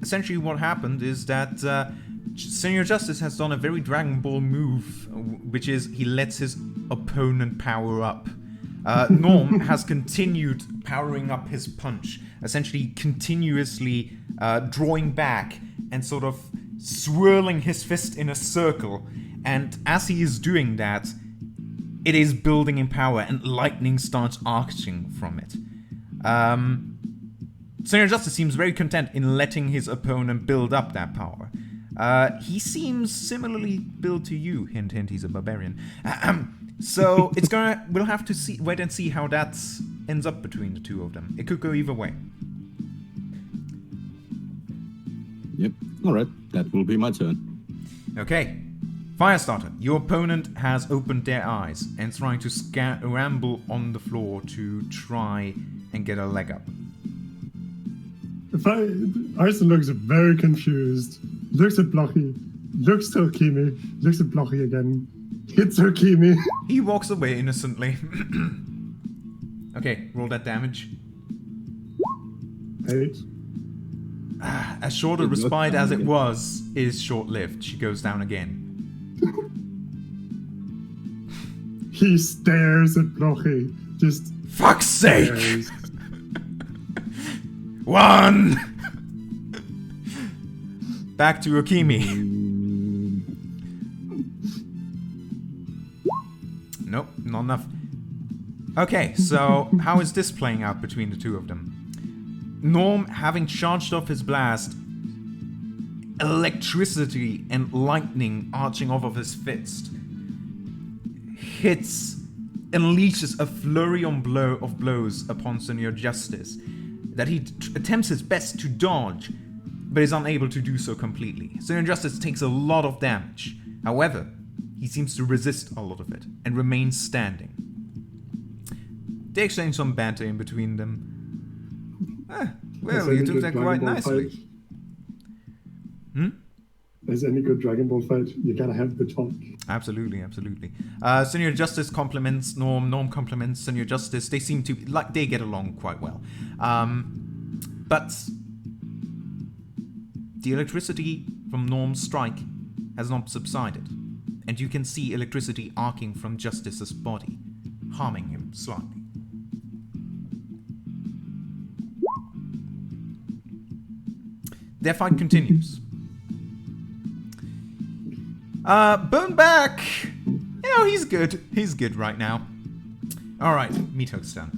essentially what happened is that Senior Justice has done a very Dragon Ball move, which is he lets his opponent power up. Norm has continued powering up his punch, essentially continuously drawing back and sort of swirling his fist in a circle. And as he is doing that, it is building in power and lightning starts arcing from it. Senior Justice seems very content in letting his opponent build up that power. He seems similarly built to you. Hint, hint, he's a barbarian. So we'll have to wait and see how that ends up between the two of them. It could go either way. Yep. Alright, that will be my turn. Okay. Firestarter, your opponent has opened their eyes and is trying to ramble on the floor to try and get a leg up. Arson looks very confused, looks at Blochy, looks to Okimi, looks at Blochy again, hits Okimi. He walks away innocently. Okay, roll that damage. 8. As short a It goes respite down as it again. was is short-lived. She goes down again. He stares at Blochy, just Fuck's sake! stares. 1! Back to Okimi. Nope, not enough. Okay, so how is this playing out between the two of them? Norm, having charged off his blast, electricity and lightning arching off of his fist, unleashes a flurry of blows upon Senior Justice that he attempts his best to dodge, but is unable to do so completely. Senior Justice takes a lot of damage. However, he seems to resist a lot of it and remains standing. They exchange some banter in between them. Well, you took that quite nicely. As any good Dragon Ball fight, you gotta have the talk. Absolutely, absolutely. Senior Justice compliments Norm. Norm compliments Senior Justice. They seem to they get along quite well. But the electricity from Norm's strike has not subsided, and you can see electricity arcing from Justice's body, harming him slightly. Their fight continues. Boneback! You know, he's good. He's good right now. Alright, Meathook's turn.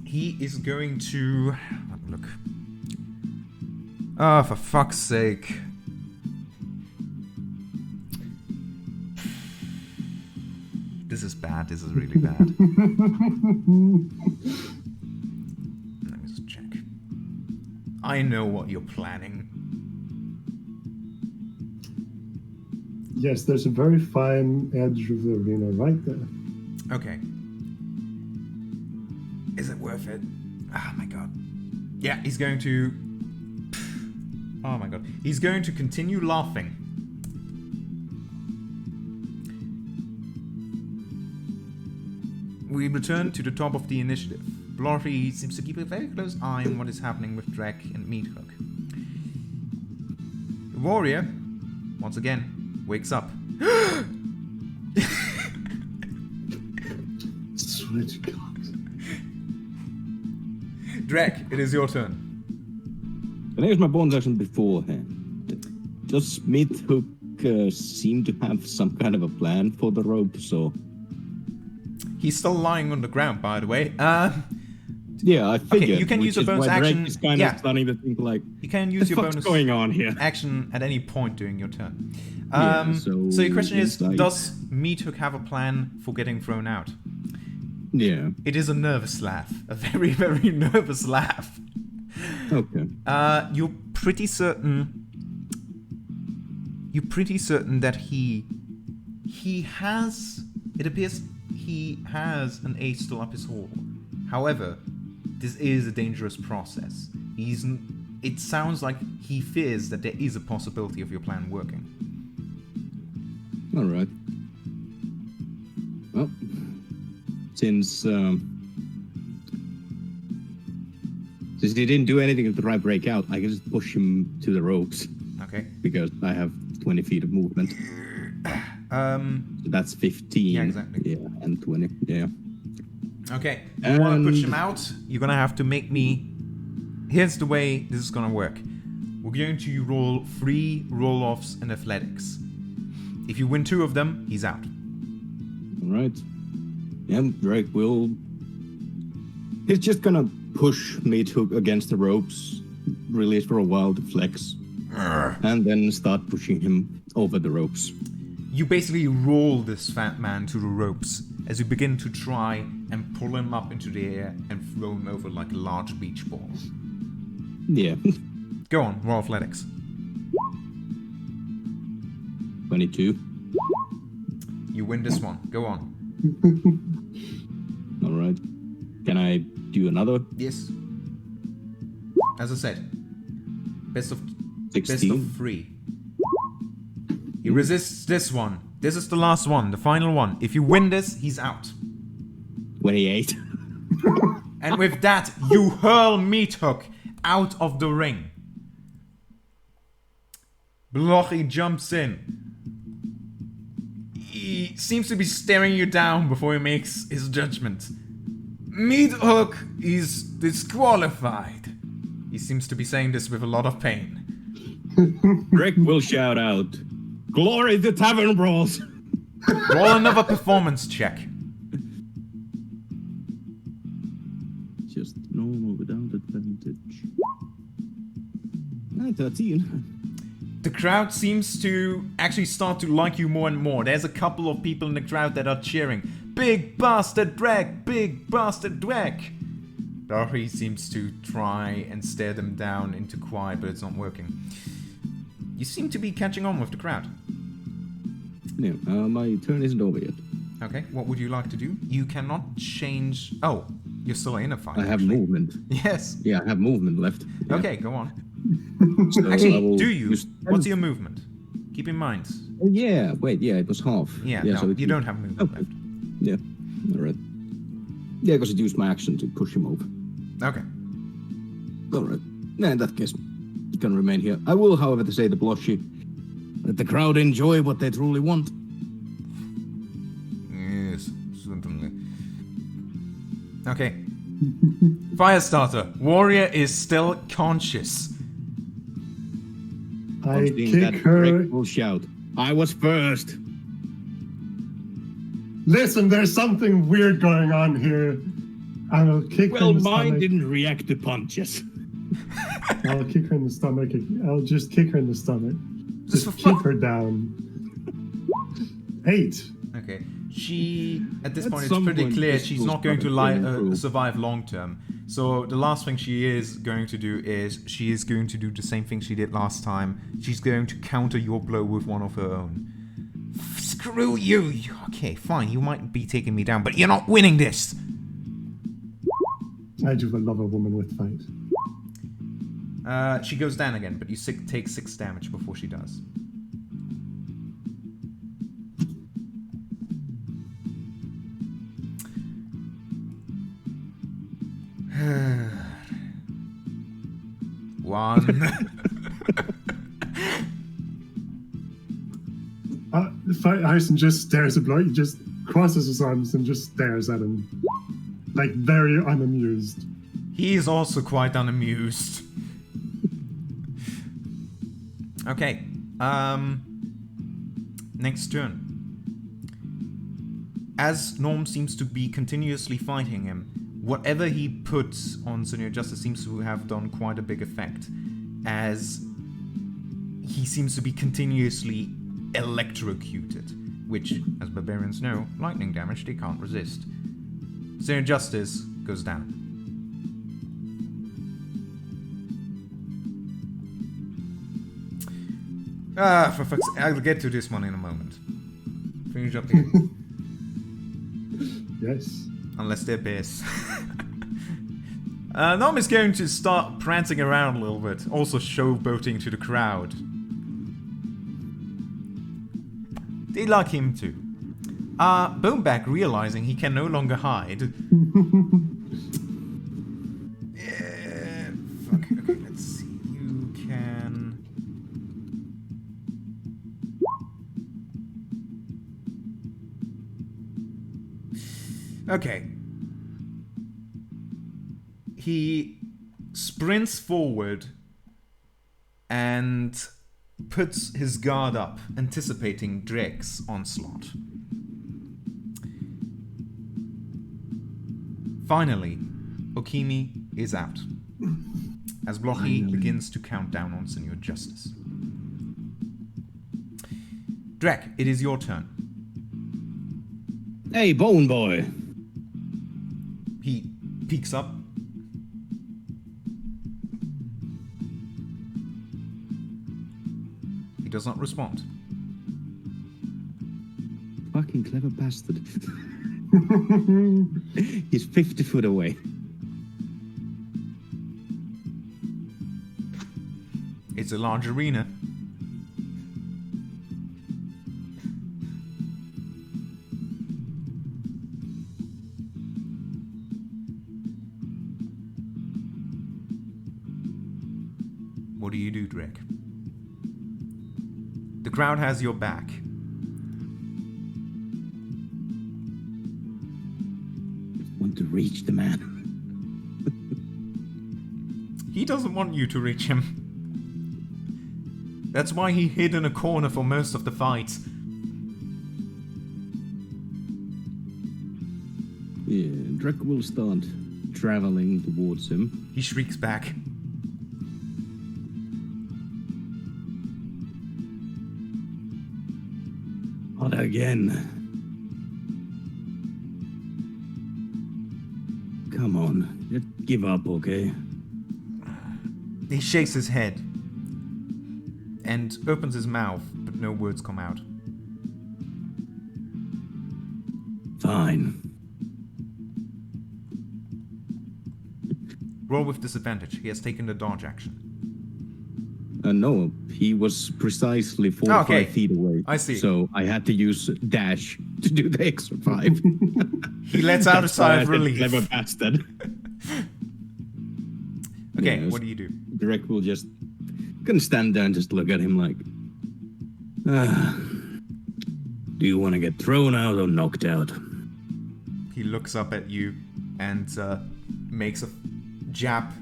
He is going to... Have a look. Oh, for fuck's sake. This is bad. This is really bad. Let me just check. I know what you're planning. Yes, there's a very fine edge of the arena right there. Okay. Is it worth it? Oh my god. Yeah, he's going to... Oh my god. He's going to continue laughing. We return to the top of the initiative. Blochy seems to keep a very close eye on what is happening with Drek and Meathook. The warrior, once again, wakes up. Swear to God. Drek, it is your turn. Can I use my bonus action beforehand? Does Meathook seem to have some kind of a plan for the rope, so... He's still lying on the ground, by the way. Yeah, I figured. Okay, you can use a bonus action. Is kind of starting to think like, you can use your bonus going on here? Action at any point during your turn. So your question is, like... does Meathook have a plan for getting thrown out? Yeah. It is a nervous laugh. A very, very nervous laugh. Okay. You're pretty certain that he has... It appears he has an ace still up his hole. However, this is a dangerous process. It sounds like he fears that there is a possibility of your plan working. Alright. Well, since he didn't do anything to try break out, I can just push him to the ropes. Okay. Because I have 20 feet of movement. So that's 15. Yeah, exactly. Yeah, and 20. Yeah. Okay. You want to push him out? You're gonna have to make me... Here's the way this is gonna work. We're going to roll 3 roll-offs in athletics. If you win 2 of them, he's out. Alright. Yeah, Drake will... He's just gonna push Meathook against the ropes, release for a while to flex, and then start pushing him over the ropes. You basically roll this fat man to the ropes as you begin to try and pull him up into the air and throw him over like a large beach ball. Yeah. Go on, roll athletics. 22. You win this one. Go on. Alright. Can I do another? Yes. As I said, best of 3. He resists this one. This is the last one, the final one. If you win this, he's out. 28. And with that, you hurl Meathook out of the ring. Blochy jumps in. He seems to be staring you down before he makes his judgment. Meathook is disqualified. He seems to be saying this with a lot of pain. Rick will shout out, "Glory to Tavern Brawls!" Roll another performance check. Just normal without advantage. 13. The crowd seems to actually start to like you more and more. There's a couple of people in the crowd that are cheering, "Big bastard Drek! Big bastard Drek!" Blochy seems to try and stare them down into quiet, but it's not working. You seem to be catching on with the crowd. Yeah, my turn isn't over yet. Okay, what would you like to do? You cannot change... Oh, you're still in a fight. I have actually. movement. Yes. Yeah, I have movement left. Yeah. Okay, go on. So Actually, do you? What's your movement? Keep in mind. Yeah, wait, yeah, it was half. Yeah, no, so you don't have movement Okay. left. Yeah, alright. Yeah, because I used my action to push him over. Okay. All right. In that case, you can remain here. I will, however, say to Blochy, let the crowd enjoy what they truly want. Yes, certainly. Okay. Firestarter. Warrior is still conscious. I Seeing that, kick her. Rick will shout, I was first. Listen, there's something weird going on here. I will kick her Well, in the mine stomach. didn't react to punches. I'll kick her in the stomach. I'll just kick her in the stomach. Just Just for keep fun. her down. 8. Okay. She, at this At point, it's some pretty point, clear this she's will not going to start improving. survive long term. So the last thing she is going to do is she is going to do the same thing she did last time. She's going to counter your blow with one of her own. Screw you! Okay, fine, you might be taking me down, but you're not winning this! I do love a woman with fight. She goes down again, but you take 6 damage before she does. One. Harrison just stares at Blochy. He just crosses his arms and just stares at him. Like, very unamused. He is also quite unamused. Okay. Next turn. As Norm seems to be continuously fighting him, whatever he puts on Senior Justice seems to have done quite a big effect, as he seems to be continuously electrocuted, which, as barbarians know, lightning damage they can't resist. Senior Justice goes down. For fuck's sake, I'll get to this one in a moment. Finish up here. Yes. Unless they're base. Norm is going to start prancing around a little bit, also showboating to the crowd. They like him too. Boneback, realizing he can no longer hide. Yeah, fuck. Okay, let's see. You can. Okay. He sprints forward and puts his guard up, anticipating Drake's onslaught. Finally, Okimi is out, as Blochy begins to count down on Senior Justice. Drake, it is your turn. Hey, Bone Boy. He peeks up. He does not respond. Fucking clever bastard. He's 50 foot away. It's a large arena. What do you do, Drake? The crowd has your back. Want to reach the man. He doesn't want you to reach him. That's why he hid in a corner for most of the fight. Yeah, Drake will start traveling towards him. He shrieks back. Not again. Come on, just give up, okay? He shakes his head and opens his mouth, but no words come out. Fine. Roll with disadvantage. He has taken the dodge action. No, he was precisely 4 or Okay. 5 feet away. I see. So I had to use dash to do the extra 5. He lets out a That's sigh why of I said relief. Clever bastard. Okay, Okay, Yes. what do you do? Drek will just gonna stand there and just look at him like, do you want to get thrown out or knocked out? He looks up at you and makes a jab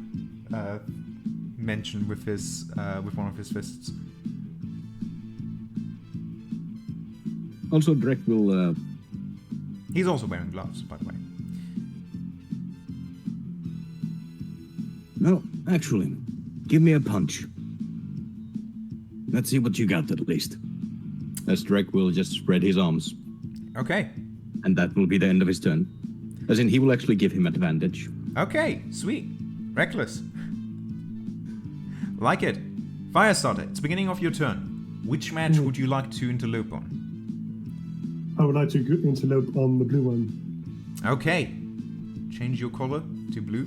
mention with his with one of his fists. Also, Drek will. He's also wearing gloves, by the way. No, actually, give me a punch. Let's see what you got at least. As Drek will just spread his arms, Okay. and that will be the end of his turn. As in, he will actually give him advantage. Okay, sweet. Reckless. Like it. Firestarter, it's the beginning of your turn. Which match would you like to interlope on? I would like to interlope on the blue one. Okay. Change your color to blue.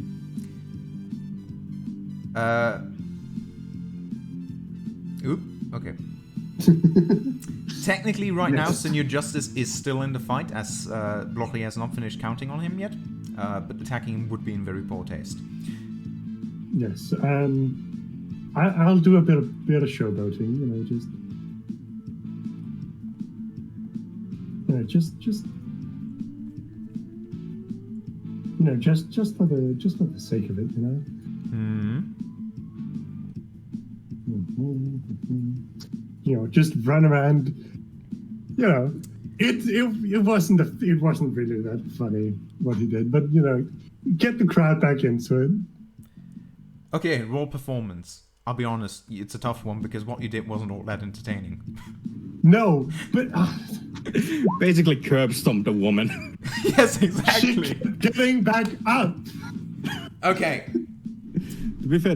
Oop. Okay. Technically, right now, Senior Justice is still in the fight, as Blochy has not finished counting on him yet. But attacking him would be in very poor taste. Yes. I'll do a bit of showboating. Just for the sake of it, just run around. It wasn't really that funny what he did, but get the crowd back into it. Okay, roll performance. I'll be honest, it's a tough one because what you did wasn't all that entertaining. No, but Basically, curb stomped a woman. Yes, exactly. getting back up. Okay. To be fair,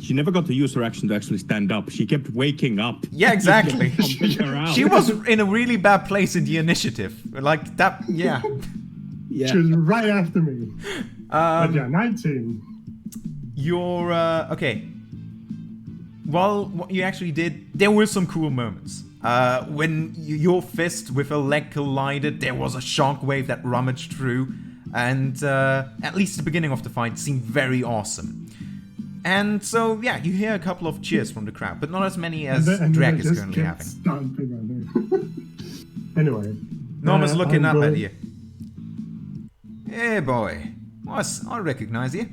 she never got to use her action to actually stand up. She kept waking up. Yeah, exactly. She was. was in a really bad place in the initiative. Like that, yeah. Yeah. She was right after me. But yeah, 19. You're, okay. Well, what you actually did, there were some cool moments. When your fist with a leg collided, there was a shockwave that rummaged through, and at least the beginning of the fight seemed very awesome. And so, yeah, you hear a couple of cheers from the crowd, but not as many as Drek is currently having. Anyway. Norma's looking up at you. Hey, boy. I recognize you.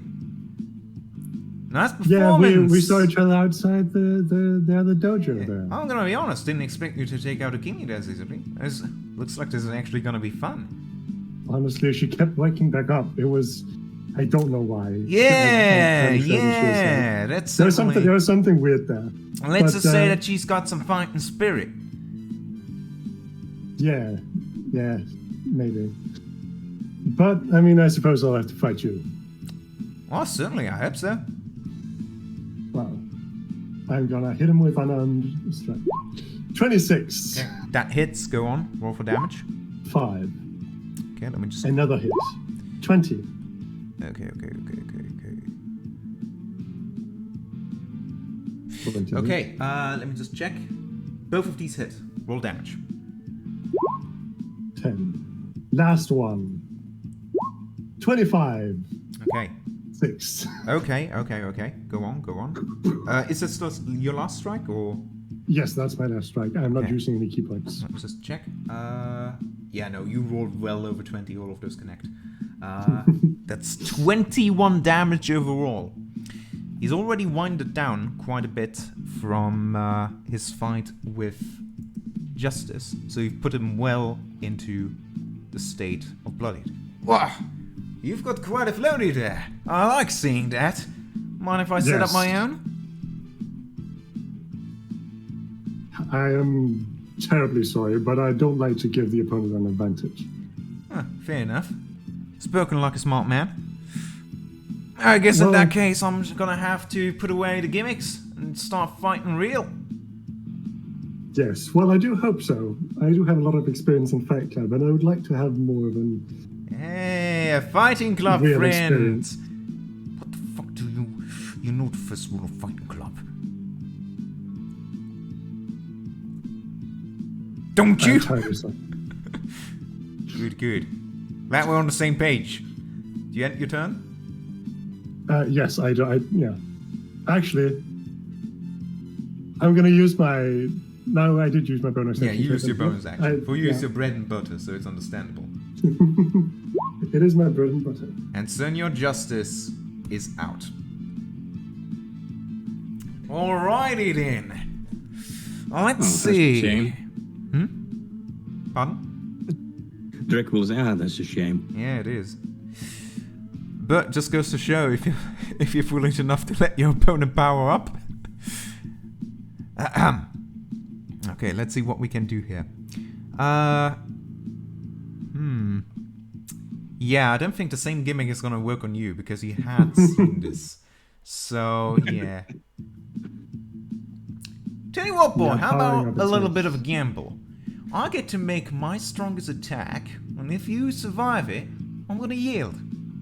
Nice performance. Yeah, we saw each other outside the other dojo there. I'm gonna be honest, didn't expect you to take out a king as easily. Looks like this is actually gonna be fun. Honestly, she kept waking back up. It was, I don't know why. Yeah, that's there was something weird there. Let's just say that she's got some fighting spirit. Yeah, maybe. But I mean, I suppose I'll have to fight you. Well, certainly, I hope so. Well, I'm gonna hit him with unarmed strike. 26. Okay, that hits. Go on. Roll for damage. 5. Okay, let me just. Another hit. 20. Okay. 20. Okay, let me just check. Both of these hit. Roll damage. 10. Last one. 25. Okay. 6. Okay. Go on. Is this still your last strike, or? Yes, that's my last strike. I'm not Okay. using any key points. Let's just check. Yeah, no, you rolled well over 20. All of those connect. That's 21 damage overall. He's already winded down quite a bit from his fight with Justice, so you've put him well into the state of bloodied. Wow, you've got quite a floaty there. I like seeing that. Mind if I set up Yes. my own? I am terribly sorry, but I don't like to give the opponent an advantage. Huh, fair enough. Spoken like a smart man. I guess in Well, that case, I'm just gonna have to put away the gimmicks and start fighting real. Yes, well, I do hope so. I do have a lot of experience in Fight Club, and I would like to have more of an... Hey, a fighting club Real friend. experience. What the fuck do you... You know the first rule of fighting club. Don't you? I'm tired, so. Good. That we're on the same page. Do you end your turn? Yes, I do. Yeah. Actually, I'm going to use my... No, I did use my bonus Yeah, action. you used your bonus action. For you, it's yeah. your bread and butter, so it's understandable. It is my bread and butter. And Senor Justice is out. Alrighty then. Let's see. That's a shame. Pardon? Drake will say, that's a shame. Yeah, it is. But just goes to show if you're foolish enough to let your opponent power up. Okay, let's see what we can do here. Yeah, I don't think the same gimmick is gonna work on you because he had seen this. So yeah. Tell you what, boy, Yeah, how powering about up a little its bit of a gamble? I get to make my strongest attack, and if you survive it, I'm gonna yield.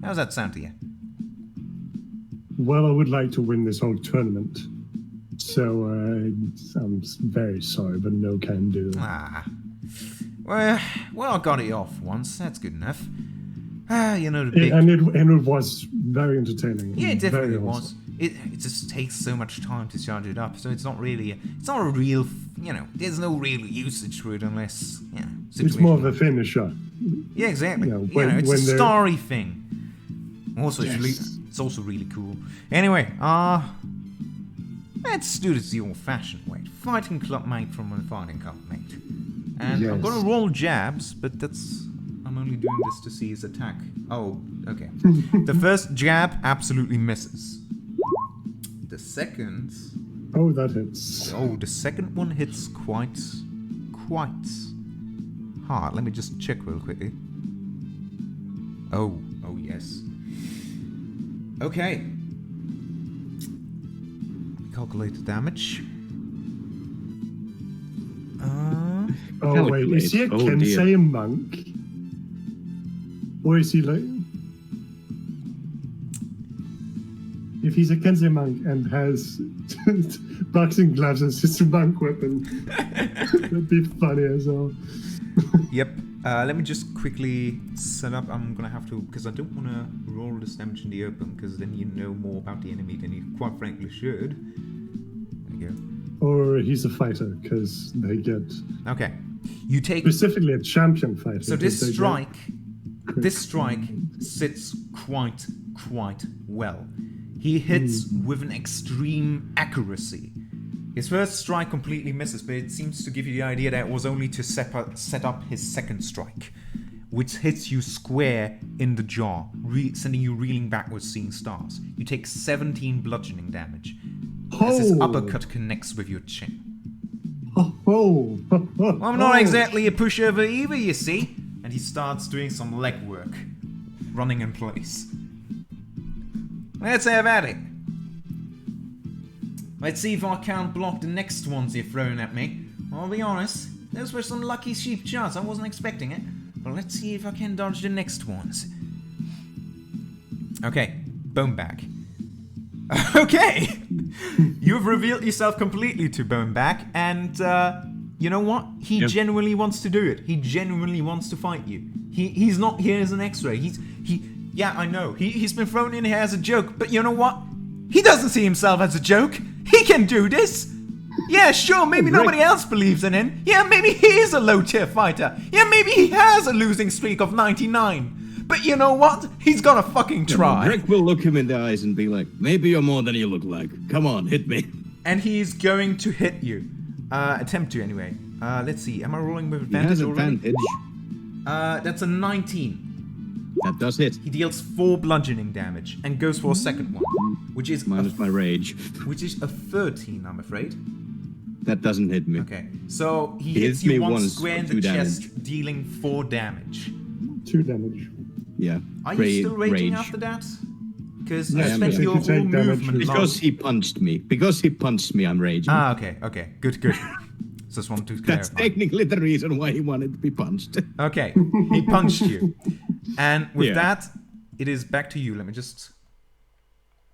How's that sound to you? Well, I would like to win this whole tournament. So, I'm very sorry, but no can do. Ah. Well, I got it off once. That's good enough. You know the big... And it was very entertaining. Yeah, it definitely Very was. awesome. It just takes so much time to charge it up, so it's not really... It's not a real... You know, there's no real usage for it unless... You know, It's more of a situational. finisher. Yeah, exactly. Yeah, You when- know, it's a when they're- starry thing. Also, Yes. it's also really cool. Anyway, let's do this the old-fashioned way. Fighting club mate from a fighting club mate. And I'm Yes. gonna roll jabs, but that's... I'm only doing this to see his attack. Oh, okay. The first jab absolutely misses. The second... Oh, that hits. Oh, the second one hits quite hard. Let me just check real quickly. Oh yes. Okay. Calculate the damage. Oh, wait. Is he a Oh, dear. Kensei monk? Or is he like... If he's a Kensei monk and has boxing gloves as his monk weapon, that'd be funny as well. Yep. Let me just quickly set up. I'm gonna have to, because I don't want to roll this damage in the open, because then you know more about the enemy than you quite frankly should. There you go. Or he's a fighter, because they get... Okay. You take... Specifically a champion fighter. So this 'cause they strike... get- This strike sits quite well. He hits with an extreme accuracy. His first strike completely misses, but it seems to give you the idea that it was only to set up his second strike, which hits you square in the jaw, sending you reeling backwards, seeing stars. You take 17 bludgeoning damage as his Oh. uppercut connects with your chin. Oh. Well, I'm not exactly a pushover either, you see. And he starts doing some leg work, running in place. Let's have at it. Let's see if I can't block the next ones you're throwing at me. I'll be honest, those were some lucky sheep shots. I wasn't expecting it. But let's see if I can dodge the next ones. Okay, bone back. Okay! You've revealed yourself completely to bone back, and you know what? He genuinely wants to do it. He genuinely wants to fight you. He's not here as an X-ray. Yeah, I know. He's been thrown in here as a joke, but you know what? He doesn't see himself as a joke. He can do this. Yeah, sure, maybe nobody else believes in him. Yeah, maybe he is a low-tier fighter. Yeah, maybe he has a losing streak of 99. But you know what? He's gonna fucking try. Drake will look him in the eyes and be like, maybe you're more than you look like. Come on, hit me. And he's going to hit you. Attempt to, anyway. Let's see. Am I rolling with He has advantage already? advantage. That's a 19. That does hit. He deals 4 bludgeoning damage and goes for a second one, which is Minus my rage. which is a 13, I'm afraid. That doesn't hit me. Okay, so he He hits hits me you once once square in for the 2 chest, dealing 4 damage. 2 damage. Yeah. Are you still raging after that? Because you Yes, spent but your if you whole take damage, movement Because long- he punched me. Because he punched me, I'm raging. Ah, okay, good. Just wanted to That's clarify. technically the reason why he wanted to be punched. Okay, he punched you. And with Yeah. that, it is back to you. Let me just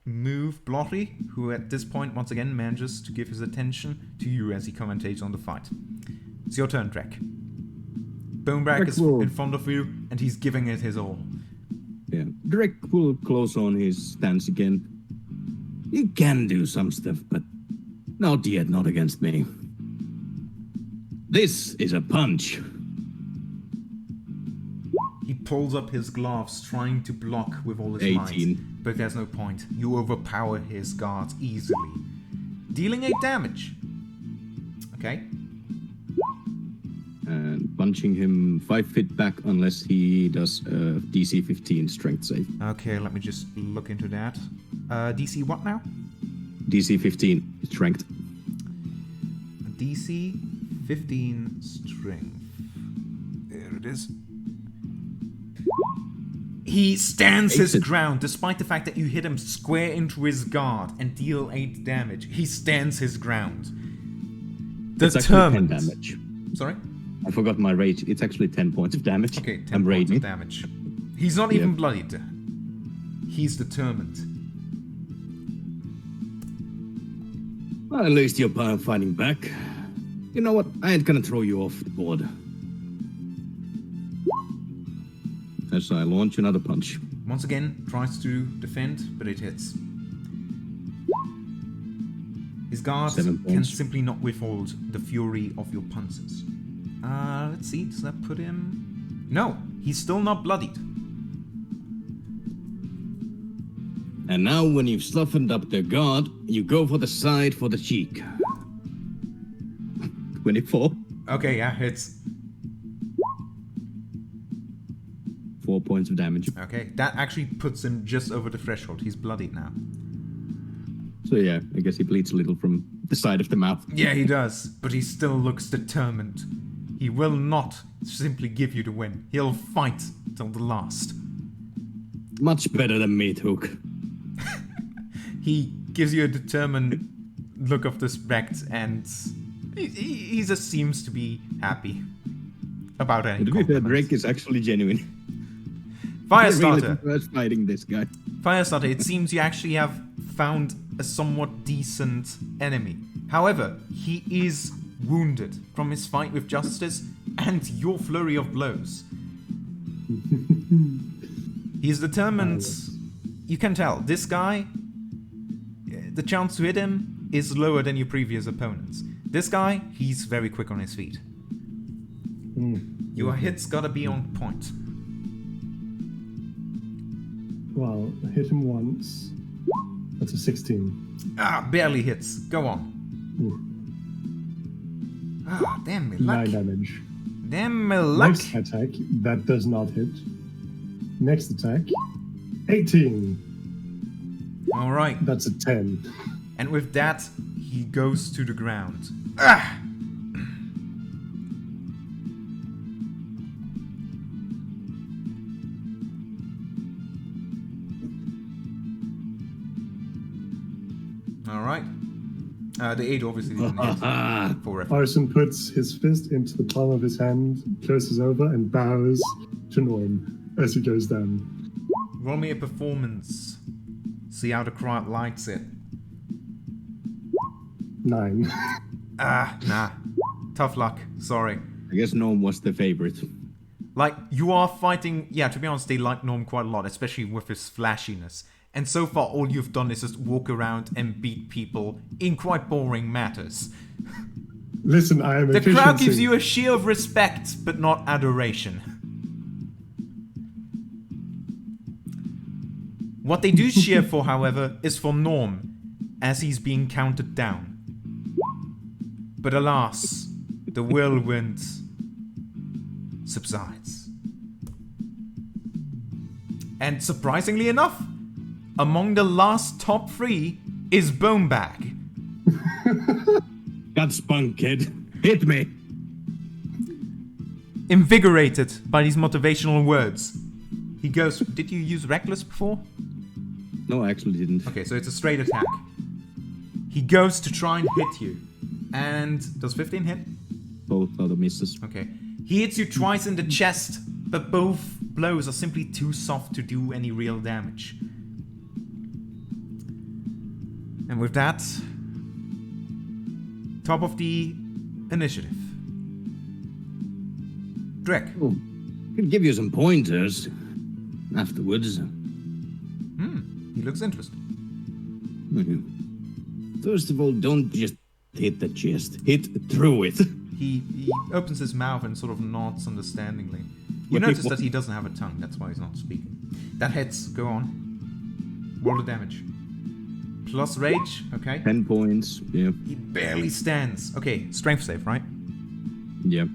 move Blochy, who at this point, once again, manages to give his attention to you as he commentates on the fight. It's your turn, Drek. Bonebrack is Cool. in front of you, and he's giving it his all. Yeah. Drake will close on his stance again. You can do some stuff, but not yet, not against me. This is a punch. He pulls up his gloves, trying to block with all his 18. might, but there's no point. You overpower his guards easily, dealing 8 damage. Okay. And punching him 5 feet back unless he does a DC 15 strength save. Okay, let me just look into that. DC what now? DC 15 strength. DC 15 strength. There it is. He stands his ground despite the fact that you hit him square into his guard and deal 8 damage. He stands his ground. It's actually 10 Determined. damage. Sorry? I forgot my rage. It's actually 10 points of damage. Okay, 10 I'm points raging. of damage. He's not even Yep. bloodied. He's determined. Well, at least you're fighting back. You know what? I ain't gonna throw you off the board. As I launch another punch. Once again, tries to defend, but it hits. His guards 7 can points. simply not withhold the fury of your punches. Let's see, does that put him... No, he's still not bloodied. And now when you've sloughed up their guard, you go for the side for the cheek. 24. Okay, yeah, hits. 4 points of damage. Okay, that actually puts him just over the threshold. He's bloodied now. So yeah, I guess he bleeds a little from the side of the mouth. Yeah, he does, but he still looks determined. He will not simply give you the win. He'll fight till the last. Much better than Meat Hook. He gives you a determined look of respect, and he just seems to be happy about any To be fair, compliment. Drake is actually genuine. I really Firestarter. was fighting this guy. Firestarter, it seems you actually have found a somewhat decent enemy. However, he is wounded from his fight with Justice and your flurry of blows. He is determined. You can tell, this guy, the chance to hit him is lower than your previous opponents. This guy, he's very quick on his feet. Your hits gotta be on point. Well, I hit him once. That's a 16. Ah, barely hits. Go on. Ooh, Ah, damn me luck. 9 damage. Damn me luck. Next attack, that does not hit. Next attack, 18. Alright. That's a 10. And with that, he goes to the ground. Ah! Alright. The 8 obviously didn't hit. For reference. Arson puts his fist into the palm of his hand, closes over, and bows to Norm as he goes down. Roll me a performance. See how the crowd likes it. 9. Ah, nah. Tough luck. Sorry. I guess Norm was the favorite. Like, you are fighting... Yeah, to be honest, they like Norm quite a lot, especially with his flashiness. And so far, all you've done is just walk around and beat people in quite boring matters. Listen, I am The efficiency. crowd gives you a sheer of respect, but not adoration. What they do cheer for, however, is for Norm, as he's being counted down. But alas, the whirlwind subsides. And surprisingly enough, among the last top 3 is Bonebag. Got spunk, kid. Hit me. Invigorated by these motivational words, he goes, did you use Reckless before? No, I actually didn't. Okay, so it's a straight attack. He goes to try and hit you. And does 15 hit? Both other misses. Okay. He hits you twice in the chest, but both blows are simply too soft to do any real damage. And with that, top of the initiative. Drek. Oh, could give you some pointers. afterwards. He looks interested. First of all, don't just hit the chest. Hit through it. He opens his mouth and sort of nods understandingly. You Wait, notice what? that he doesn't have a tongue, that's why he's not speaking. That hits, go on. Roll the damage. Plus rage, okay. 10 points. Yeah. He barely stands. Okay, strength save, right? Yep.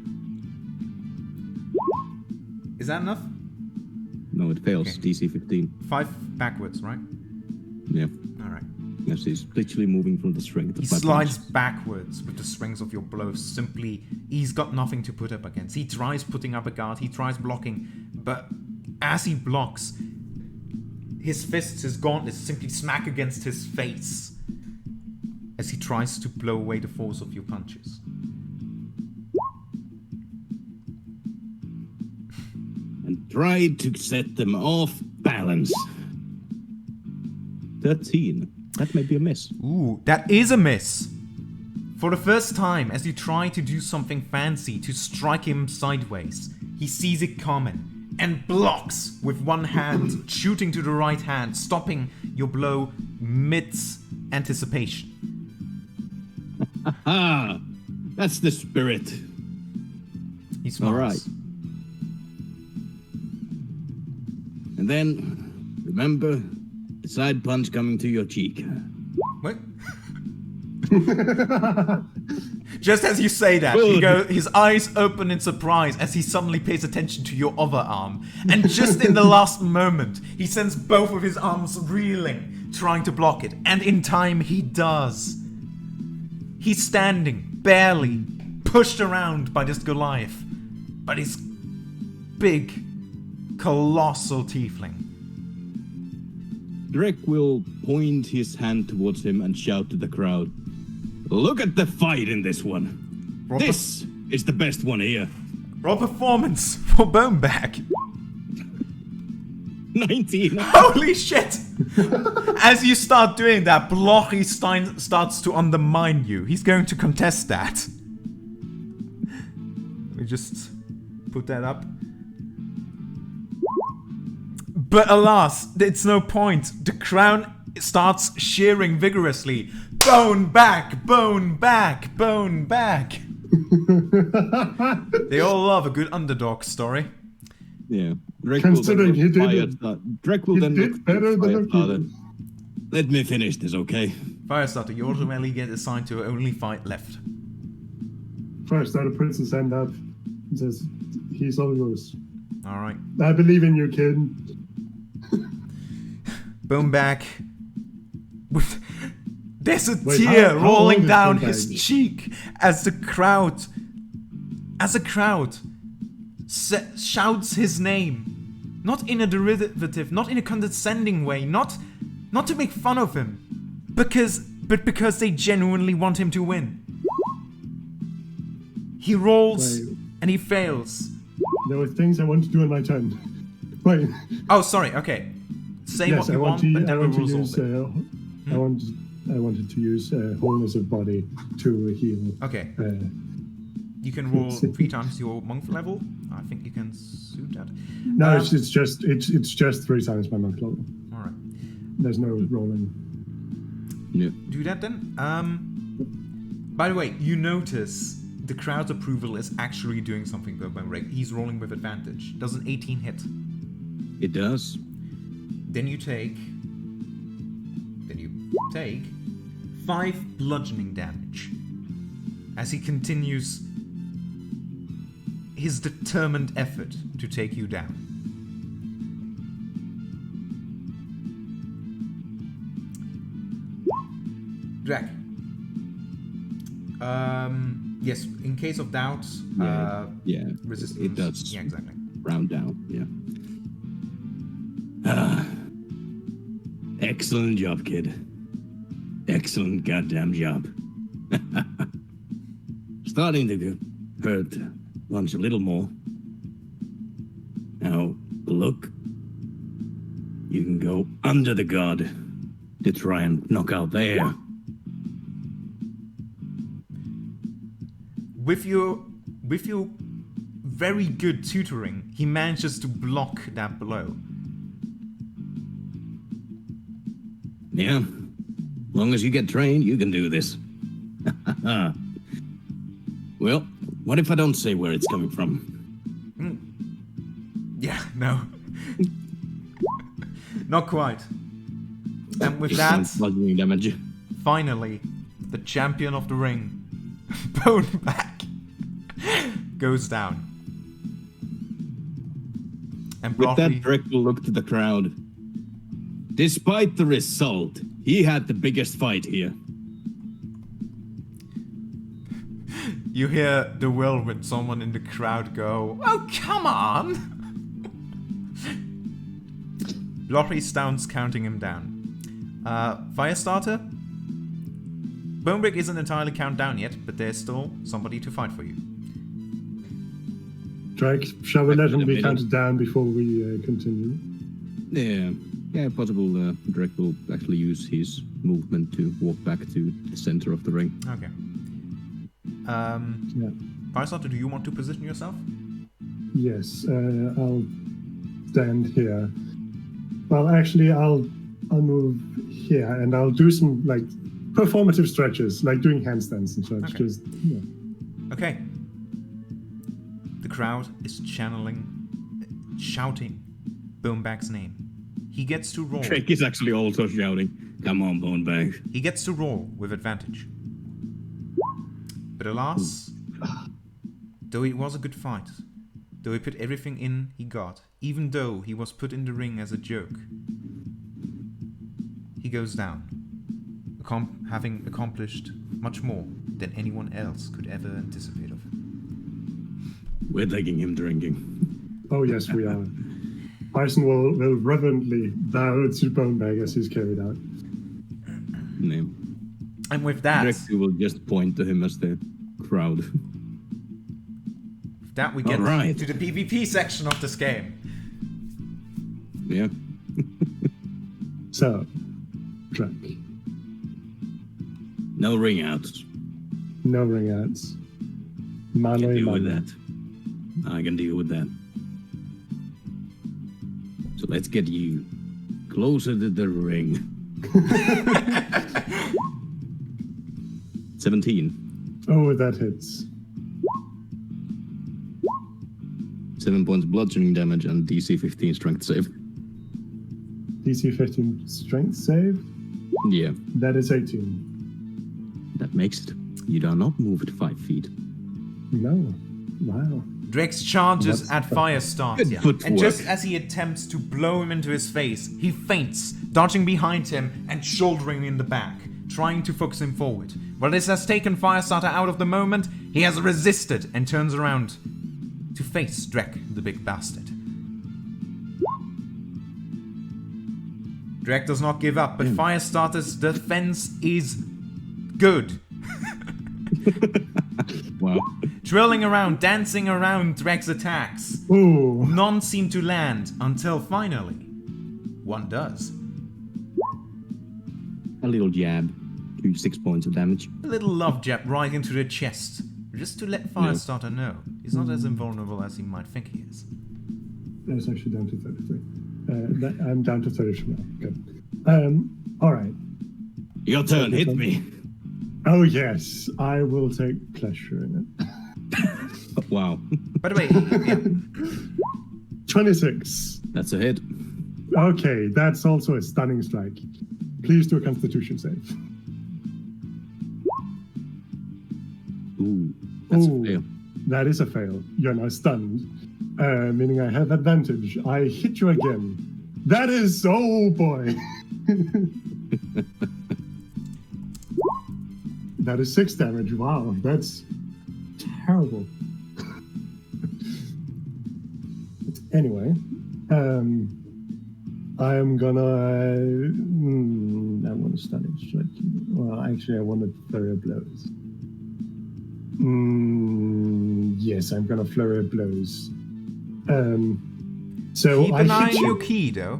Is that enough? No, it fails. Okay. DC 15. 5 backwards, right? Yeah. Alright. Yes, he's literally moving from the strength of He my slides punch. backwards with the strings of your blows. Simply, he's got nothing to put up against. He tries putting up a guard, he tries blocking, but as he blocks, his fists, his gauntlets simply smack against his face as he tries to blow away the force of your punches. And tried to set them off balance. 13. That may be a miss. Ooh, that is a miss. For the first time, as you try to do something fancy to strike him sideways, he sees it coming and blocks with one hand, shooting to the right hand, stopping your blow mid-anticipation. Ah, that's the spirit. He smiles. All right. And then, remember, the side punch coming to your cheek. What? Just as you say that, his eyes open in surprise as he suddenly pays attention to your other arm. And just in the last moment, he sends both of his arms reeling, trying to block it. And in time, he does. He's standing, barely, pushed around by this Goliath. But he's big, colossal tiefling. Drek will point his hand towards him and shout to the crowd, "Look at the fight in this one. This is the best one here." Roll performance for Boneback. 19. Holy shit! As you start doing that, Blochy starts to undermine you. He's going to contest that. Let me just put that up. But alas, it's no point. The crowd starts cheering vigorously. Bone back, bone back, bone back. They all love a good underdog story. Yeah. Drek Considering he did Drek will he then did look better than a Firestarter. kid. Let me finish this, okay? Firestarter, you automatically get assigned to only fight left. Firestarter puts his hand up and says, "He's all yours. Alright. I believe in you, kid." Boneback. There's a Wait, tear how rolling old is down Boneback? his cheek as the crowd shouts his name. Not in a derivative, not in a condescending way, not to make fun of him, but because they genuinely want him to win. He rolls Wait. and he fails. There were things I want to do in my turn. Wait. Oh, sorry. Okay, say Yes, what you I want want, to. but I never want to resolve use. it. I wanted to use wholeness of body to heal. Okay. You can roll 3 times your monk level. I think you can suit that. No, it's just 3 times my monk level. All right. There's no rolling. Yeah. Do that then. By the way, you notice the crowd's approval is actually doing something though. He's rolling with advantage. Does an 18 hit? It does. Then you take 5 bludgeoning damage as he continues his determined effort to take you down. Drek. Yes, in case of doubt, Yeah. resistance. It does. Yeah, exactly. Round down. Yeah. Ah. Excellent job, kid. Excellent goddamn job. Starting to hurt lunch a little more. Now, look. You can go under the guard to try and knock out there. With your very good tutoring, he manages to block that blow. Yeah. Long as you get trained, you can do this. Well, what if I don't say where it's coming from? Yeah, no. Not quite. And with Just that, one bludgeoning damage. finally, the champion of the ring, Boneback, goes down. And With that, Blochy, Drake will look to the crowd. Despite the result, he had the biggest fight here. you hear the whirlwind someone in the crowd go, "Oh, come on!" Blochy stands counting him down. Firestarter? Bonebrick isn't entirely count down yet, but there's still somebody to fight for you. Drake, shall we let him be Minute. counted down before we continue? Yeah, possible. Drake will actually use his movement to walk back to the center of the ring. Okay. Yeah. Firestarter, do you want to position yourself? Yes, I'll stand here. Well, actually, I'll move here and I'll do some like performative stretches, like doing handstands and such. Okay. Just yeah. Okay. The crowd is shouting Boneback's name. He gets to roll. Drake is actually also shouting, "Come on, Boneback." He gets to roll with advantage. But alas, though it was a good fight, though he put everything in he got, even though he was put in the ring as a joke, he goes down, having accomplished much more than anyone else could ever anticipate of him. We're taking him drinking. Oh yes, we are. Bison will reverently bow to Bonebag as he's carried out. No. And with that, Drake will just point to him as the crowd. we get Alright. to the PvP section of this game. Yeah. So, Drake, No ring outs. no ring outs. I can Mano deal with mano. that. I can deal with that. So let's get you closer to the ring. 17. Oh, that hits. 7 points bludgeoning damage and DC 15 strength save. DC 15 strength save. Yeah, That is 18. that makes it. You do not move at 5 feet. No. Wow. Drex charges That's at Firestarter, Good footwork. and just as he attempts to blow him into his face, he feints, dodging behind him and shouldering in the back, trying to focus him forward. While this has taken Firestarter out of the moment, he has resisted and turns around to face Drek, the big bastard. Drek does not give up, but Firestarter's defense is good. Wow. Drilling around, dancing around Drek's attacks. Ooh. None seem to land until finally, one does. A little jab. Do 6 points of damage. A little love jab right into the chest, just to let Firestarter know he's not as invulnerable as he might think he is. That's actually down to 33. I'm down to 33 now. Good. All right. Your turn, hit me. Oh, yes. I will take pleasure in it. Wow. By the way, yeah, 26. That's a hit. Okay, that's also a stunning strike. Please do a constitution save. Ooh, that's Ooh. a fail. That is a fail. You're now stunned, meaning I have advantage. I hit you again. That is, oh boy. That is 6 damage. Wow, that's terrible. Anyway, I'm gonna. I want to stunning strike. Well, actually, I want to flurry of blows. Yes, I'm gonna flurry of blows. So keep I an eye hit on you. your key, though.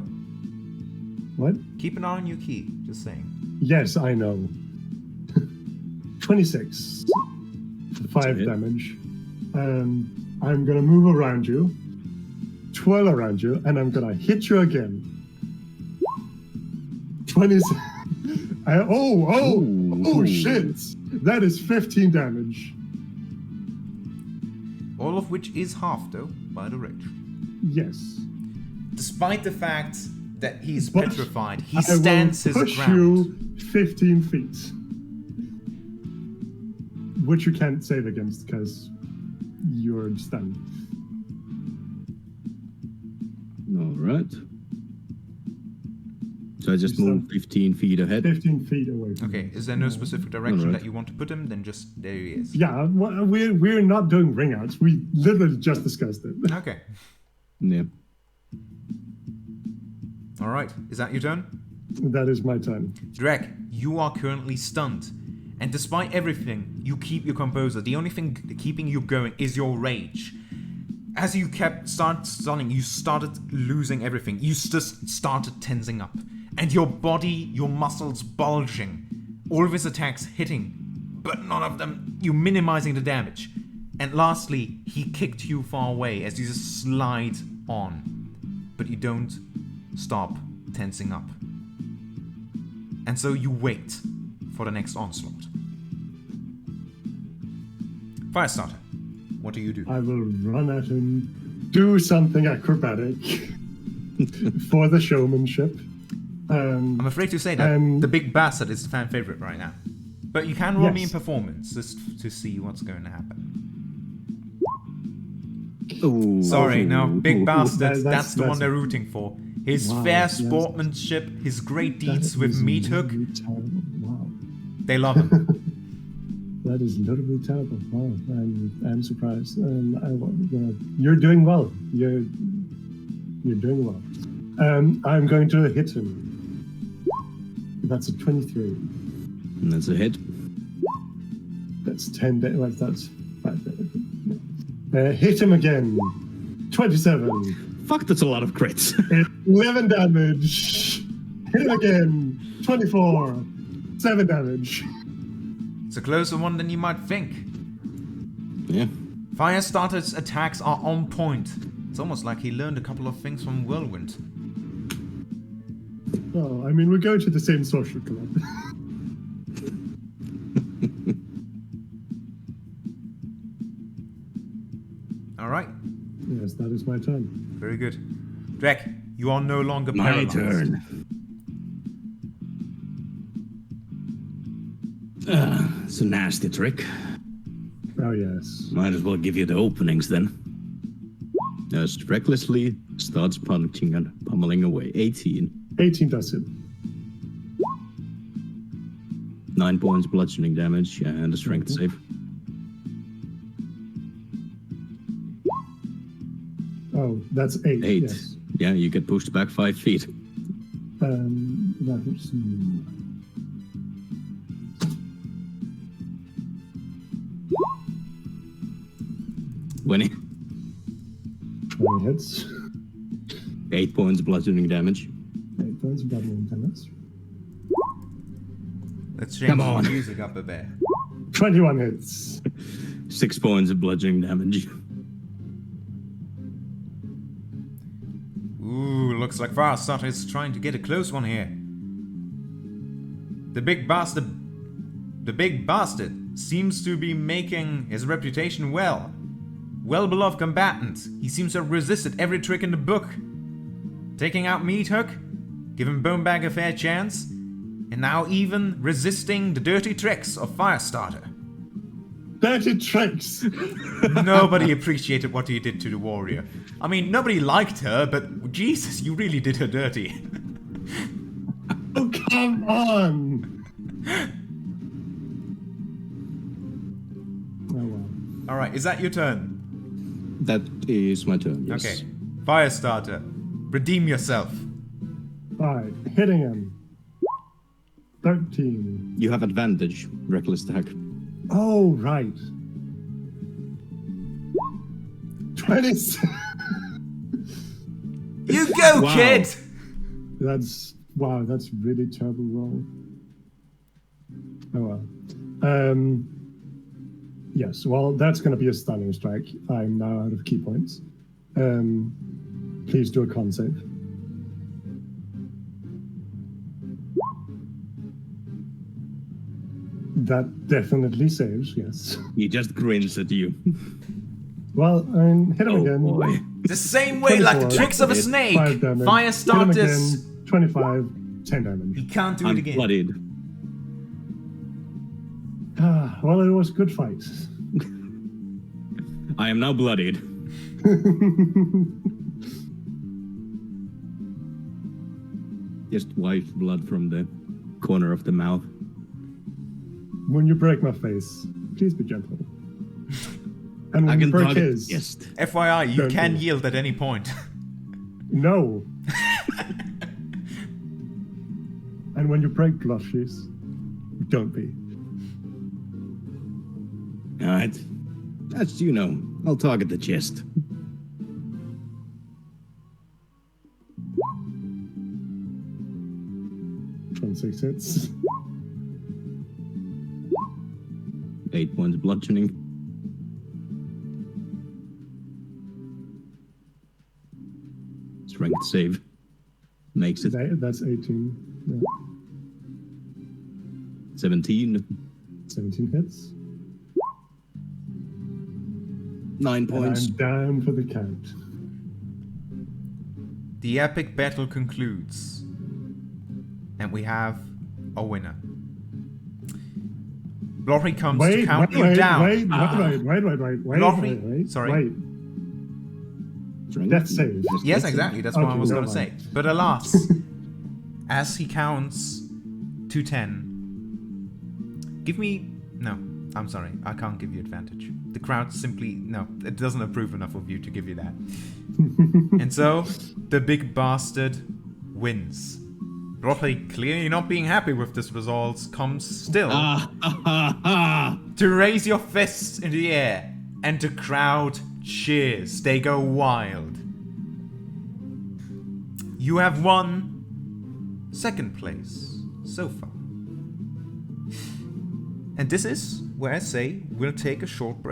What? Keep an eye on your key, just saying. Yes, I know. 26. 5 hit. damage. I'm gonna move around you, twirl around you, and I'm gonna hit you again. 26. Oh, shit! That is 15 damage. All of which is half, though, by the rage. Yes. Despite the fact that he's But petrified, he I stands will his push ground. you 15 feet. Which you can't save against because you're stunned. All right. So I just You moved 15 feet ahead. 15 feet away from Okay, you. is there no specific direction Alright. that you want to put him? Then just there he is. Yeah, we're not doing ring outs. We literally just discussed it. Okay. Yeah. All right. Is that your turn? That is my turn. Drek, you are currently stunned. And despite everything, you keep your composure. The only thing keeping you going is your rage. As you started stunning, you started losing everything. You just started tensing up. And your body, your muscles bulging. All of his attacks hitting, but none of them, you minimizing the damage. And lastly, he kicked you far away as you just slide on. But you don't stop tensing up. And so you wait for the next onslaught. Firestarter, what do you do? I will run at him, do something acrobatic for the showmanship. I'm afraid to say that the big bastard is the fan favorite right now. But you can roll me in Yes. performance just to see what's going to happen. Ooh. Sorry, no, big bastard, That's- that's the one that's- they're rooting for. His Wow, fair yes. sportsmanship, his great That deeds with is Meat Hook, literally terrible. Wow. they love him. That is literally terrible. Wow, I'm surprised. You're doing well. You're doing well. I'm going to hit him. That's a 23. That's a hit. That's 10 damage. That's 5 damage. Hit him again. 27. Fuck, that's a lot of crits. 11 damage. Hit him again. 24. 7 damage. It's a closer one than you might think. Yeah. Firestarter's attacks are on point. It's almost like he learned a couple of things from Whirlwind. Oh, I mean, we go to the same social club. Alright, Yes, that is my turn. very good. Drek, you are no longer My paralyzed. turn. It's a nasty trick. Oh, yes. Might as well give you the openings then. Just recklessly starts punching and pummeling away. 18. 18 does it. 9 points bludgeoning damage and a strength save. Oh, that's 8. 8. Yes. Yeah, you get pushed back 5 feet. That was 20. 20 hits. 8 points bludgeoning damage. 8 points of bludgeoning damage. Let's change Come the on. music up a bit. 21 hits. 6 points of bludgeoning damage. Ooh, looks like Firestarter is trying to get a close one here. The big bastard seems to be making his reputation well. Well-beloved combatant. He seems to have resisted every trick in the book. Taking out Meat Hook, giving Bonebag a fair chance, and now even resisting the dirty tricks of Firestarter. Dirty tricks. Nobody appreciated what he did to the warrior. I mean, nobody liked her, but Jesus, you really did her dirty. Oh, come on. Oh, well. Alright, is that your turn? That is my turn, yes. Okay. Firestarter, redeem yourself. All right, hitting him. 13. You have advantage, reckless attack. Oh, right. 26. You go, Wow. kid! That's really terrible roll. Oh well. Yes, well, that's going to be a stunning strike. I'm now out of key points. Please do a con save. That definitely saves, yes. He just grins at you. Well, I mean, hit him Oh again. boy. The same way like the 24. tricks of a Hit. snake. 5 damage. Fire Hit him starters. again, 25, 10 damage. He can't do it I'm again. bloodied. Well, it was a good fight. I am now bloodied. Just wipes blood from the corner of the mouth. When you break my face, please be gentle. And I when you can break target his, yes. FYI, you Don't can do it. yield at any point. no. And when you break Blochy's, don't be. Alright. That's, you know, I'll target the chest. From 6 hits. 8 points bludgeoning. Strength save. Makes it That's 18. Yeah. 17. 17 hits. 9 And points. I'm down for the count. The epic battle concludes. And we have a winner. Blochy comes to count you down. Wait. Blochy- sorry. Wait. Strength. Death save. Yes, exactly. That's what I Okay, was never going to say. mind. But alas, as he counts to 10, give me... No, I'm sorry. I can't give you advantage. The crowd simply... No, it doesn't approve enough of you to give you that. And so, the big bastard wins. Blochy, clearly not being happy with this result, comes still to raise your fists in the air, and the crowd cheers. They go wild. You have won 2nd place so far. And this is where I say we'll take a short break.